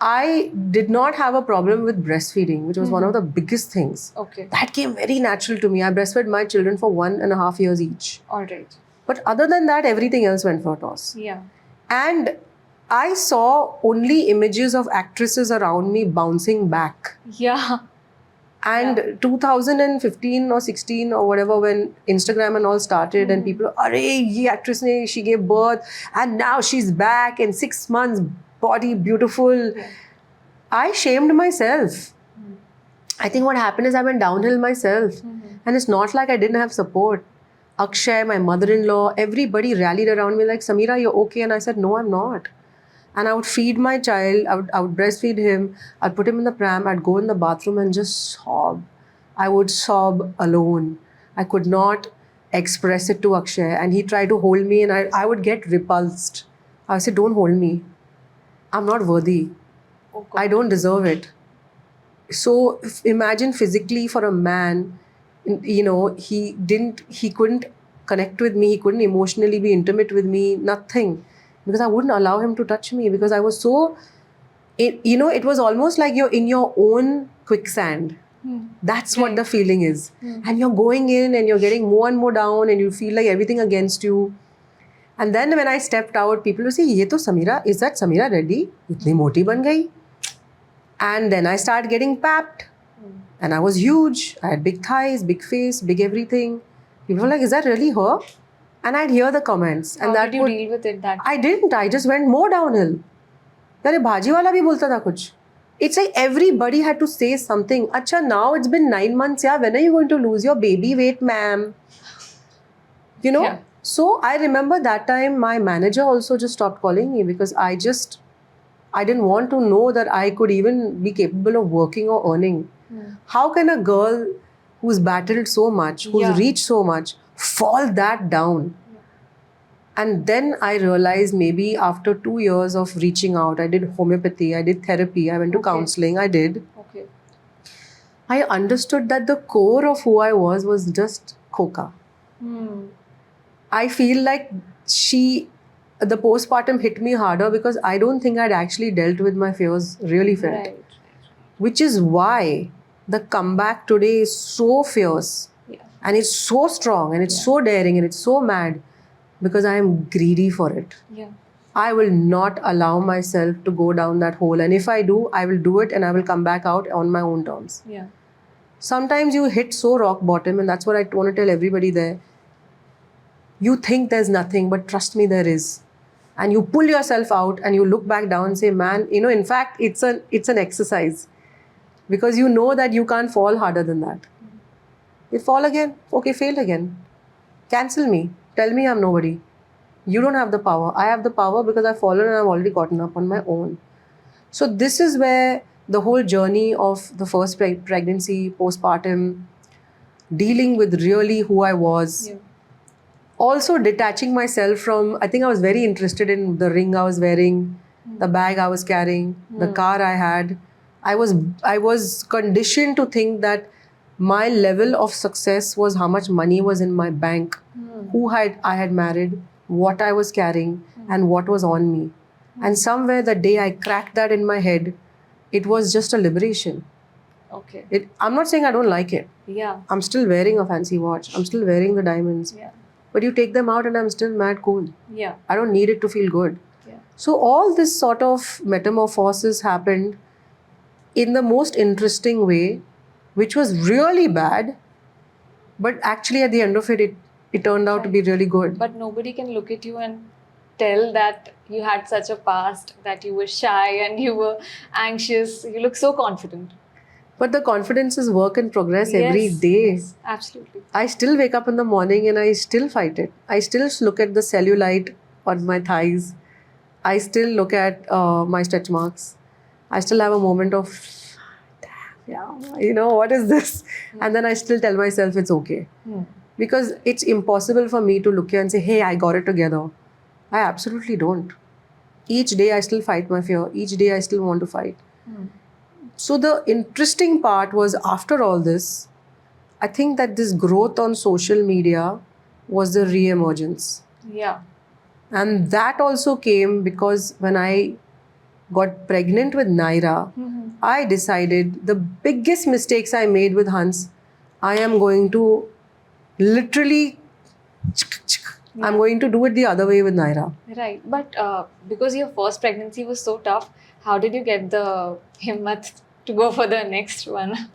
I did not have a problem with breastfeeding, which was one of the biggest things. Okay. That came very natural to me. I breastfed my children for 1.5 years each. All right. But other than that, everything else went for a toss. Yeah. And I saw only images of actresses around me bouncing back. Yeah. And 2015 or 16 or whatever, when Instagram and all started, and people, "Arey, ye actress ne, she gave birth, and now she's back in 6 months, body beautiful." Yeah. I shamed myself. I think what happened is I went downhill myself. And it's not like I didn't have support. Akshay, my mother-in-law, everybody rallied around me like, Sameera, you're okay? And I said, no, I'm not. And I would feed my child, I would breastfeed him, I'd put him in the pram, I'd go in the bathroom and just sob. I would sob alone. I could not express it to Akshay. And he tried to hold me and I would get repulsed. I would say, don't hold me. I'm not worthy. Oh, God. I don't deserve it. So imagine physically for a man, he couldn't connect with me, he couldn't emotionally be intimate with me, nothing, because I wouldn't allow him to touch me because I was so, it was almost like you're in your own quicksand. That's what the feeling is. And you're going in and you're getting more and more down and you feel like everything against you. And then when I stepped out, people would say, Ye to Sameera, is that Sameera Reddy? Itni moti ban gayi. And then I started getting papped. And I was huge. I had big thighs, big face, big everything. People were like, is that really her? And I'd hear the comments. How And that did you deal with it? I didn't. I just went more downhill. Yare bhaji wala bhi bolta tha kuch. It's like everybody had to say something. Acha, now it's been 9 months. Yeah, when are you going to lose your baby weight, ma'am? Yeah. So I remember that time my manager also just stopped calling me because I didn't want to know that I could even be capable of working or earning. How can a girl who's battled so much, who's reached so much, fall that down? And then I realized maybe after 2 years of reaching out, I did homeopathy, I did therapy, I went to counseling, I did. Okay. I understood that the core of who I was just Khoka. I feel like the postpartum hit me harder because I don't think I'd actually dealt with my fears, really felt. Right. Which is why the comeback today is so fierce. Yeah. And it's so strong and it's so daring and it's so mad because I am greedy for it. Yeah. I will not allow myself to go down that hole. And if I do, I will do it and I will come back out on my own terms. Yeah. Sometimes you hit so rock bottom, and that's what I want to tell everybody there. You think there's nothing, but trust me, there is. And you pull yourself out and you look back down and say, man, in fact, it's an exercise. Because you know that you can't fall harder than that. You fall again, okay, failed again. Cancel me. Tell me I'm nobody. You don't have the power. I have the power because I've fallen and I've already gotten up on my own. So this is where the whole journey of the first pregnancy, postpartum, dealing with really who I was. Yeah. Also detaching myself from, I think I was very interested in the ring I was wearing, the bag I was carrying, the car I had. I was conditioned to think that my level of success was how much money was in my bank, I had married, what I was carrying, and what was on me. And somewhere the day I cracked that in my head, it was just a liberation. Okay. I'm not saying I don't like it. Yeah. I'm still wearing a fancy watch. I'm still wearing the diamonds. Yeah. But you take them out and I'm still mad cool. Yeah. I don't need it to feel good. Yeah. So all this sort of metamorphosis happened in the most interesting way, which was really bad. But actually at the end of it turned out to be really good. But nobody can look at you and tell that you had such a past, that you were shy and you were anxious. You look so confident. But the confidence is work in progress every day. Yes, absolutely. I still wake up in the morning and I still fight it. I still look at the cellulite on my thighs. I still look at my stretch marks. I still have a moment of, damn, yeah, what is this? And then I still tell myself it's okay. Because it's impossible for me to look here and say, hey, I got it together. I absolutely don't. Each day I still fight my fear. Each day I still want to fight. So the interesting part was, after all this, I think that this growth on social media was the re-emergence. Yeah. And that also came because when I got pregnant with Naira, I decided the biggest mistakes I made with Hans, I am going to literally, I'm going to do it the other way with Naira. Right. But because your first pregnancy was so tough, how did you get the himmat to go for the next one?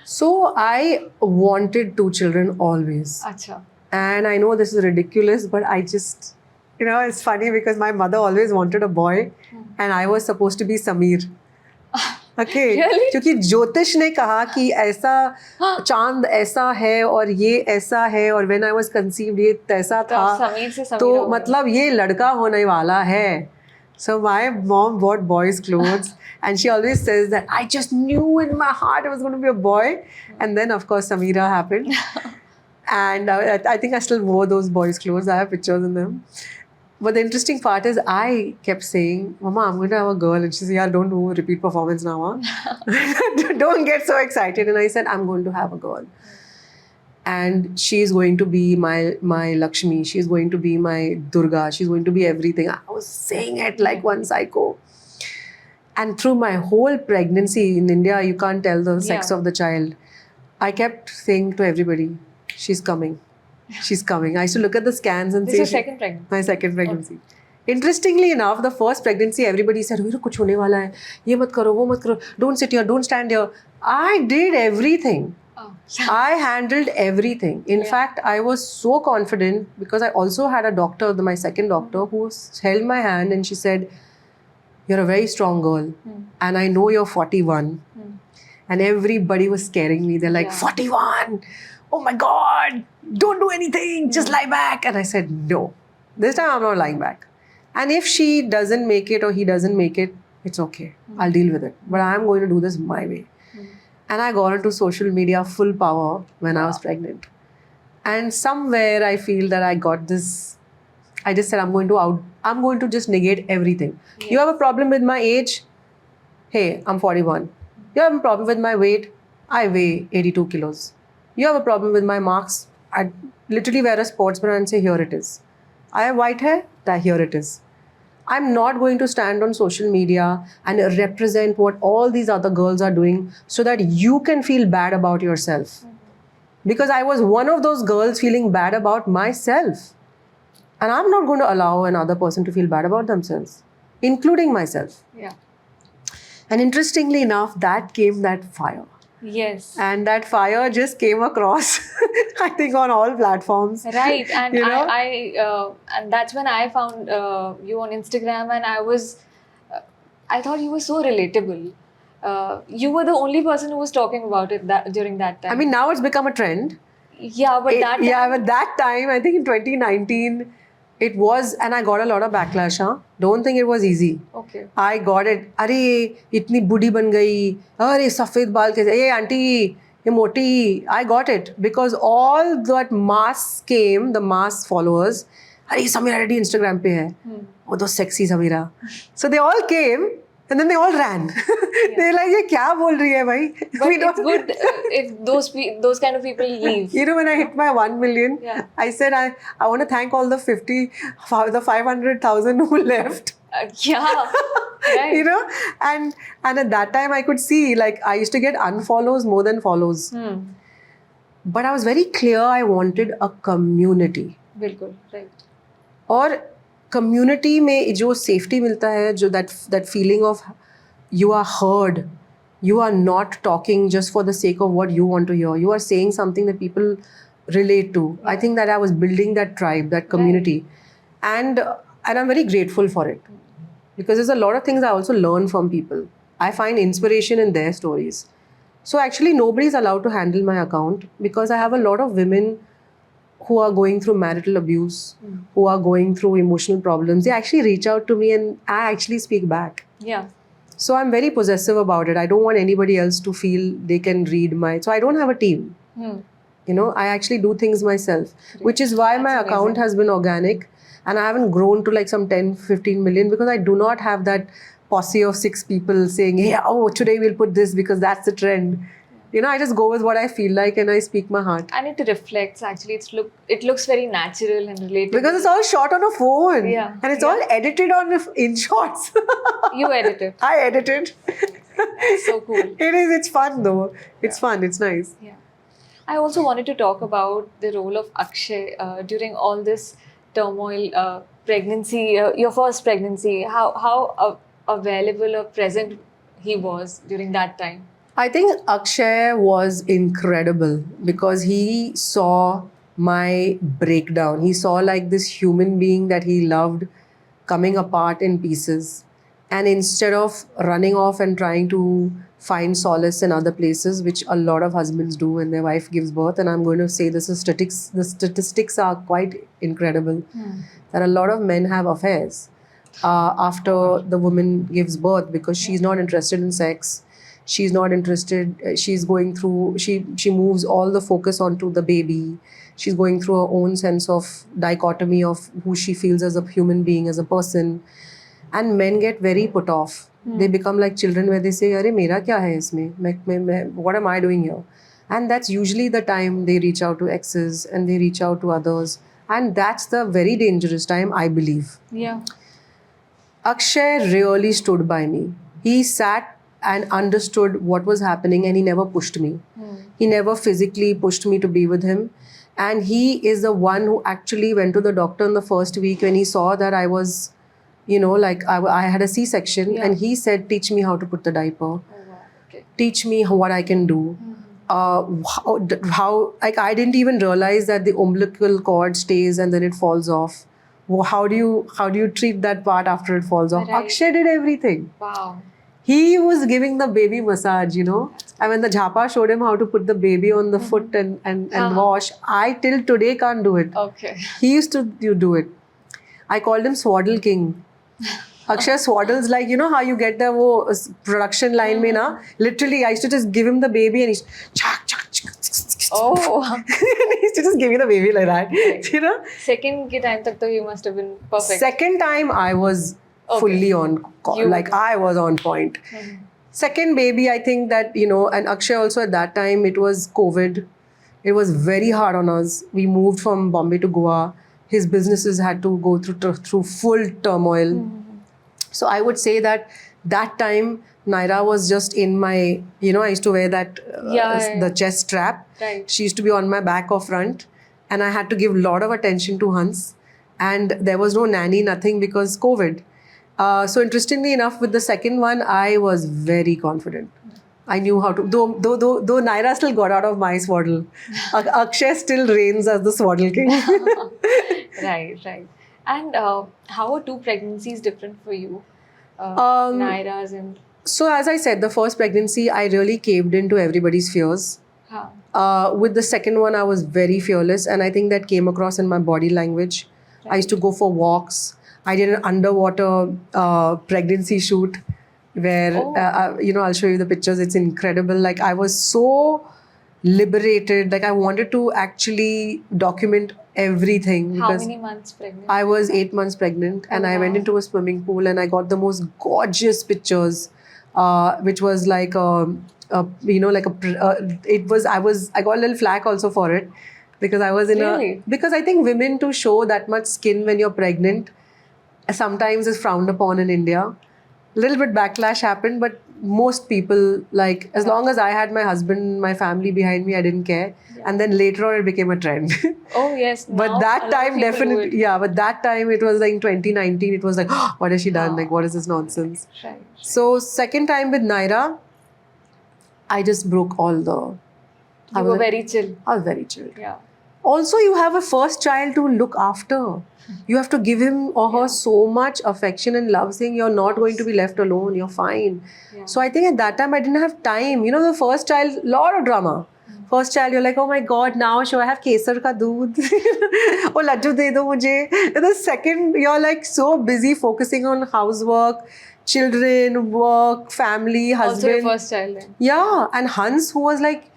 So I wanted 2 children always. Acha. And I know this is ridiculous, but I just, it's funny because my mother always wanted a boy and I was supposed to be Sameer. Okay, Really? क्योंकि ज्योतिष ने कहा कि ऐसा चांद ऐसा है और ये ऐसा है और when I was conceived ये तैसा तो था, समीर से समीर तो हो गया। मतलब ये लड़का होने वाला है. So my mom bought boys' clothes and she always says that I just knew in my heart it was going to be a boy. And then of course Sameera happened. And I think I still wore those boys' clothes. I have pictures in them. But the interesting part is I kept saying, Mama, I'm going to have a girl. And she said, yeah, don't do repeat performance now. Huh? Don't get so excited. And I said, I'm going to have a girl. And she's going to be my Lakshmi. She's going to be my Durga. She's going to be everything. I was saying it like one psycho. And through my whole pregnancy in India, you can't tell the sex Yeah. of the child. I kept saying to everybody, she's coming. She's coming. I used to look at the scans and This say, is second pregnancy. my second pregnancy. Interestingly enough, the first pregnancy, everybody said, "Veeru, kuch hone wala hai. Ye mat karo, wo mat karo. Don't sit here, don't stand here." I did everything. Oh. I handled everything. In fact, I was so confident because I also had a doctor, my second doctor, who held my hand and she said, "You're a very strong girl, and I know you're 41." And everybody was scaring me. They're like, Yeah. 41? Oh my God, don't do anything, just lie back. And I said, no, this time I'm not lying back. And if she doesn't make it or he doesn't make it, it's okay. I'll deal with it. But I'm going to do this my way. And I got into social media full power when I was pregnant. And somewhere I feel that I got this. I just said, I'm going to just negate everything. You have a problem with my age? Hey, I'm 41. You have a problem with my weight? I weigh 82 kilos. You have a problem with my marks? I literally wear a sports bra and say, here it is. I have white hair? Here it is. I'm not going to stand on social media and represent what all these other girls are doing so that you can feel bad about yourself. Because I was one of those girls feeling bad about myself. And I'm not going to allow another person to feel bad about themselves, including myself. Yeah. And interestingly enough, that came that fire. Yes. And that fire just came across, I think, on all platforms. Right, and You know? and that's when I found you on Instagram, and I thought you were so relatable. You were the only person who was talking about it during that time. I mean, now it's become a trend. yeah, but that time, But that time, I think in 2019, it was, and I got a lot of backlash. Huh? Don't think it was easy. okay, I got it. अरे इतनी बूढ़ी बन गई. अरे सफेद बाल कैसे? ये aunty ये मोटी. I got it because all that mass came, the mass followers. अरे Sameera Reddy Instagram पे है. वो तो sexy Sameera. So they all came and then they all ran. They're like ये क्या बोल रही है भाई? but it's good if those kind of people leave. You know, when I hit my 1 million, Yeah. I said I want to thank all the 500,000 who left. Yeah, right. You know, and at that time I could see, like, I used to get unfollows more than follows. But I was very clear I wanted a community. बिल्कुल, right. और community में जो safety मिलता है, जो that feeling of you are heard, you are not talking just for the sake of what you want to hear. You are saying something that people relate to. I think that I was building that tribe, that community, and I'm very grateful for it. Because there's a lot of things I also learn from people. I find inspiration in their stories. So actually nobody's allowed to handle my account because I have a lot of women who are going through marital abuse, who are going through emotional problems. They actually reach out to me and I actually speak back. Yeah. So I'm very possessive about it. I don't want anybody else to feel they can read so I don't have a team. You know, I actually do things myself, which is why my account has been organic. And I haven't grown to like some 10, 15 million because I do not have that posse of 6 people saying, hey, today we'll put this because that's the trend. You know, I just go with what I feel like and I speak my heart. And it reflects, actually. It looks very natural and relatable. Because it's all shot on a phone. Yeah. And it's all edited on InShots. You edit it. I edit it. So cool. It's fun though. It's fun. It's nice. Yeah. I also wanted to talk about the role of Akshay during all this turmoil, pregnancy, your first pregnancy, how available or present he was during that time. I think Akshay was incredible because he saw my breakdown. He saw like this human being that he loved coming apart in pieces. And instead of running off and trying to find solace in other places, which a lot of husbands do when their wife gives birth, and I'm going to say this is statistics, the statistics are quite incredible, that a lot of men have affairs after the woman gives birth because she's not interested in sex. She's not interested. She's going through. She moves all the focus onto the baby. She's going through her own sense of dichotomy of who she feels as a human being, as a person. And men get very put off. They become like children where they say, "Arey, mera kya hai isme? What am I doing here?" And that's usually the time they reach out to exes and they reach out to others. And that's the very dangerous time, I believe. Yeah. Akshay really stood by me. He sat and understood what was happening and he never pushed me. He never physically pushed me to be with him. And he is the one who actually went to the doctor in the first week when he saw that I was, like I had a C-section, and he said, "Teach me how to put the diaper. Oh, wow. Okay. Teach me what I can do." How like I didn't even realize that the umbilical cord stays and then it falls off. How do you treat that part after it falls off? Right. Akshay did everything. Wow. He was giving the baby massage, And when the jhapa showed him how to put the baby on the foot and wash, I till today can't do it. Okay. He used to do it. I called him Swaddle King. Akshay swaddles like, how you get the production line mein na. Literally, I used to just give him the baby and he's chak, chak, chak, Oh. he used to just give me the baby like that, Right. Second ke time tak to you must have been perfect. Second time I was fully on call. Like I was on point. Second baby, I think that, and Akshay also at that time, it was COVID. It was very hard on us. We moved from Bombay to Goa. His businesses had to go through full turmoil. So I would say that time, Naira was just in my, I used to wear that, the chest strap. Right. She used to be on my back or front. And I had to give a lot of attention to Hans. And there was no nanny, nothing because COVID. So interestingly enough, with the second one, I was very confident. I knew how to, though Naira still got out of my swaddle. Akshay still reigns as the swaddle king. Right. And how are two pregnancies different for you? Naira's and... So as I said, the first pregnancy, I really caved into everybody's fears. With the second one, I was very fearless. And I think that came across in my body language. Right. I used to go for walks. I did an underwater pregnancy shoot where, I'll show you the pictures. It's incredible. Like I was so liberated. Like I wanted to actually document everything. How many months pregnant? I was 8 months pregnant and I went into a swimming pool and I got the most gorgeous pictures, which was like, I got a little flack also for it because I was in because I think women to show that much skin when you're pregnant sometimes is frowned upon in India. A little bit backlash happened, but most people, like, as long as I had my husband, my family behind me, I didn't care. Yeah. And then later on, it became a trend. Oh, yes. But that time, definitely, but that time, it was like in 2019, it was like, oh, what has she done? Like, what is this nonsense? Right. So, second time with Naira, I just broke all the... You were very chill. I was very chill. Yeah. Also, you have a first child to look after. You have to give him or her so much affection and love, saying you're not going to be left alone, you're fine. Yeah. So I think at that time I didn't have time. The first child, lot of drama. First child, you're like, oh my God, now should I have kesar ka doodh? Oh, laddu de do mujhe. And the second, you're like so busy focusing on housework, children, work, family, husband. Also your first child then. Yeah. And Hans, who was like,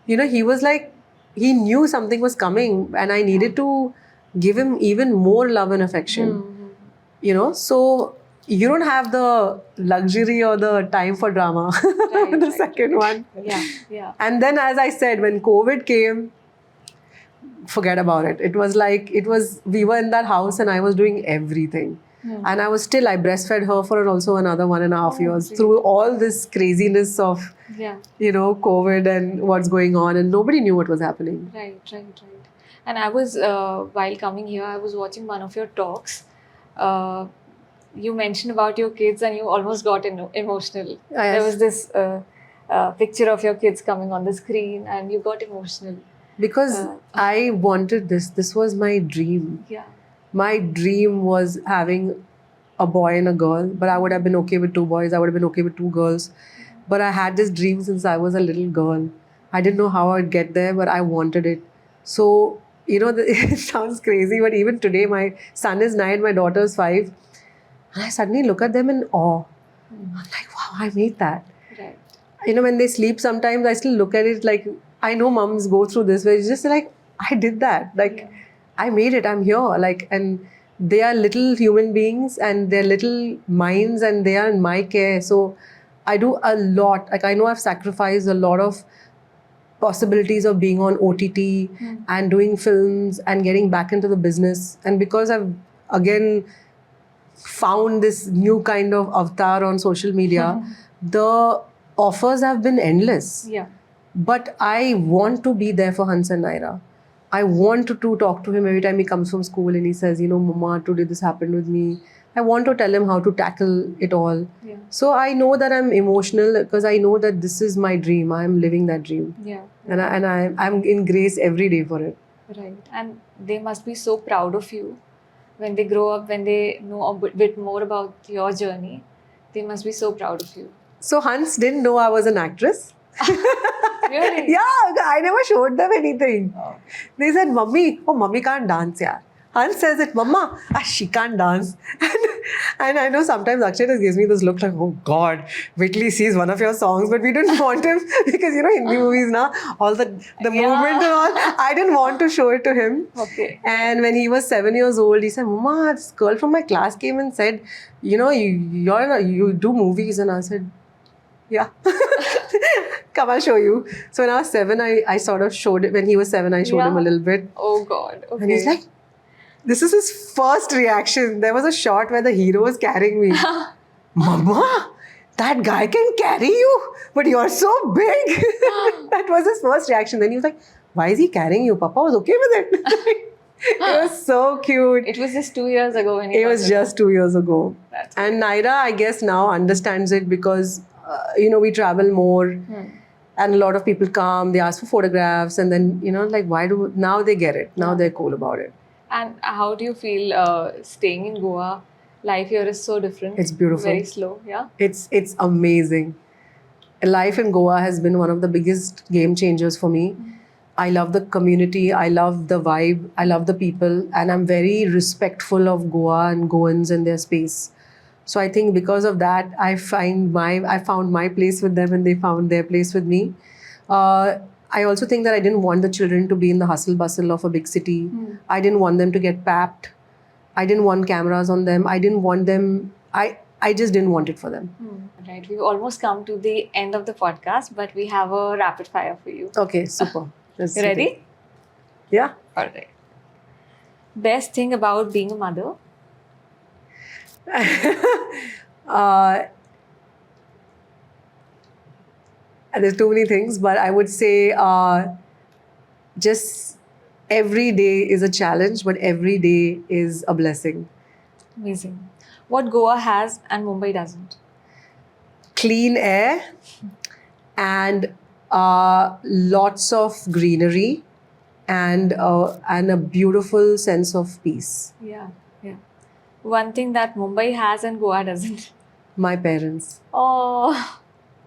he was like, he knew something was coming and I needed to give him even more love and affection. So you don't have the luxury or the time for drama. The second one. Yeah. And then, as I said, when COVID came, forget about it. It was like, we were in that house and I was doing everything. And I breastfed her for also another 1.5 years through all this craziness of, COVID and what's going on. And nobody knew what was happening. Right. And I was, while coming here, I was watching one of your talks. You mentioned about your kids and you almost got emotional. Oh, yes. There was this picture of your kids coming on the screen and you got emotional. Because I wanted this. This was my dream. Yeah. My dream was having a boy and a girl, but I would have been okay with 2 boys. I would have been okay with 2 girls. But I had this dream since I was a little girl. I didn't know how I'd get there, but I wanted it. So, it sounds crazy, but even today, my son is 9, my daughter is 5. And I suddenly look at them in awe. I'm like, wow, I made that. Right. When they sleep sometimes, I still look at it like, I know moms go through this where it's just like, I did that. Like, I made it, I'm here. Like, and they are little human beings and they're little minds and they are in my care. So I do a lot. Like, I know I've sacrificed a lot of possibilities of being on OTT and doing films and getting back into the business. And because I've, again, found this new kind of avatar on social media, the offers have been endless. Yeah. But I want to be there for Hans and Naira. I want to talk to him every time he comes from school and he says, Mama, today this happened with me. I want to tell him how to tackle it all. Yeah. So I know that I'm emotional because I know that this is my dream. I'm living that dream. Yeah. And I'm in grace every day for it. Right. And they must be so proud of you when they grow up, when they know a bit more about your journey. They must be so proud of you. So Hans didn't know I was an actress. Really? Yeah, I never showed them anything. Oh. They said, Mummy can't dance, yaar. Hans says it, Mama, she can't dance. And I know sometimes Akshay just gives me this look like, oh God, Whitley sees one of your songs, but we didn't want him because, Hindi movies now, all the movement and all, I didn't want to show it to him. Okay. And when he was 7 years old, he said, Mama, this girl from my class came and said, you do movies. And I said, yeah. Come, I'll show you. So when I was 7, I sort of showed it. When he was 7, I showed him a little bit. Oh God. Okay. And he's like, this is his first reaction. There was a shot where the hero was carrying me. Mama, that guy can carry you, but you're so big. That was his first reaction. Then he was like, why is he carrying you? Papa was okay with it. It was so cute. It was just 2 years ago when It was just 2 years ago. That's And Naira, I guess, now understands it because, we travel more. And a lot of people come, they ask for photographs, and then, now they get it. Now they're cool about it. And how do you feel staying in Goa? Life here is so different. It's beautiful. Very slow, yeah? It's amazing. Life in Goa has been one of the biggest game changers for me. I love the community, I love the vibe, I love the people, and I'm very respectful of Goa and Goans and their space. So I think because of that, I found my place with them and they found their place with me. I also think that I didn't want the children to be in the hustle bustle of a big city. I didn't want them to get papped. I didn't want cameras on them. I didn't want them. I just didn't want it for them. Right. We've almost come to the end of the podcast, but we have a rapid fire for you. Okay, super. You ready? Yeah. All right. Best thing about being a mother? There's too many things, but I would say just every day is a challenge, but every day is a blessing. Amazing. What Goa has and Mumbai doesn't? Clean air and lots of greenery and a beautiful sense of peace. Yeah. One thing that Mumbai has and Goa doesn't? My parents. Oh,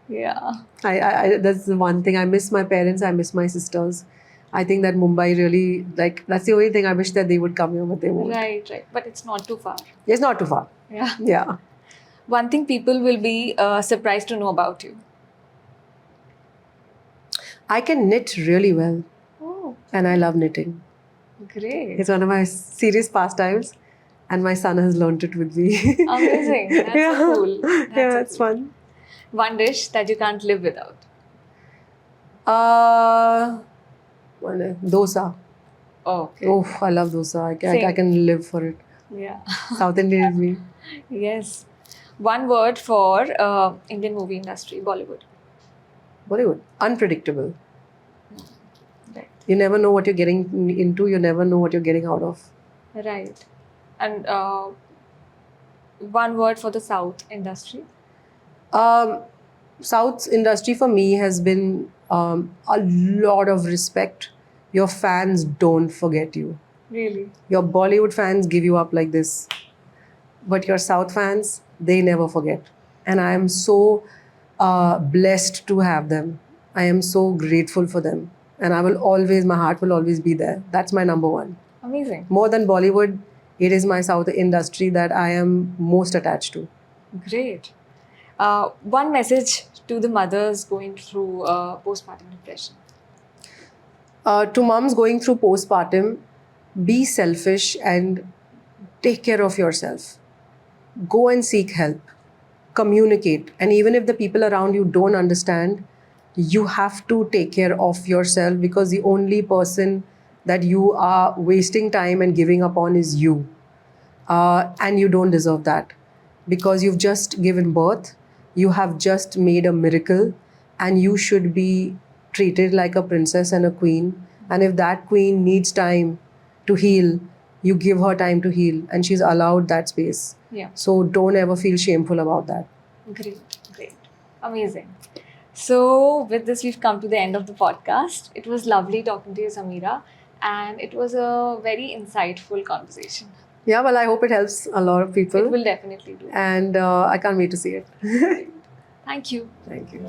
yeah. I that's the one thing. I miss my parents. I miss my sisters. I think that Mumbai really, that's the only thing I wish that they would come here, but they won't. Right. But it's not too far. It's not too far. Yeah. Yeah. One thing people will be surprised to know about you. I can knit really well. Oh, And I love knitting. great. It's one of my serious pastimes. And my son has learnt it with me. Amazing. That's so cool. It's fun. One dish that you can't live without. Dosa. Oh, okay. Oh, I love dosa. I can live for it. Yeah. South Indian in me. Yes. One word for Indian movie industry, Bollywood. Bollywood. Unpredictable. Right. You never know what you're getting into. You never know what you're getting out of. Right. And one word for the South industry. South's industry for me has been a lot of respect. Your fans don't forget you. Really? Your Bollywood fans give you up like this. but your South fans, they never forget. And I am so blessed to have them. I am so grateful for them. And my heart will always be there. That's my number one. Amazing. More than Bollywood, it is my South industry that I am most attached to. Great. One message to the mothers going through postpartum depression. To moms going through postpartum, be selfish and take care of yourself. Go and seek help. Communicate. And even if the people around you don't understand, you have to take care of yourself, because the only person that you are wasting time and giving up on is you. And you don't deserve that, because you've just given birth, you have just made a miracle, and you should be treated like a princess and a queen. And if that queen needs time to heal, you give her time to heal, and she's allowed that space. Yeah. So don't ever feel shameful about that. Great. Amazing. So, with this, we've come to the end of the podcast. It was lovely talking to you, Sameera, and it was a very insightful conversation. Yeah, well, I hope it helps a lot of people. It will definitely do. And I can't wait to see it. Thank you. Thank you.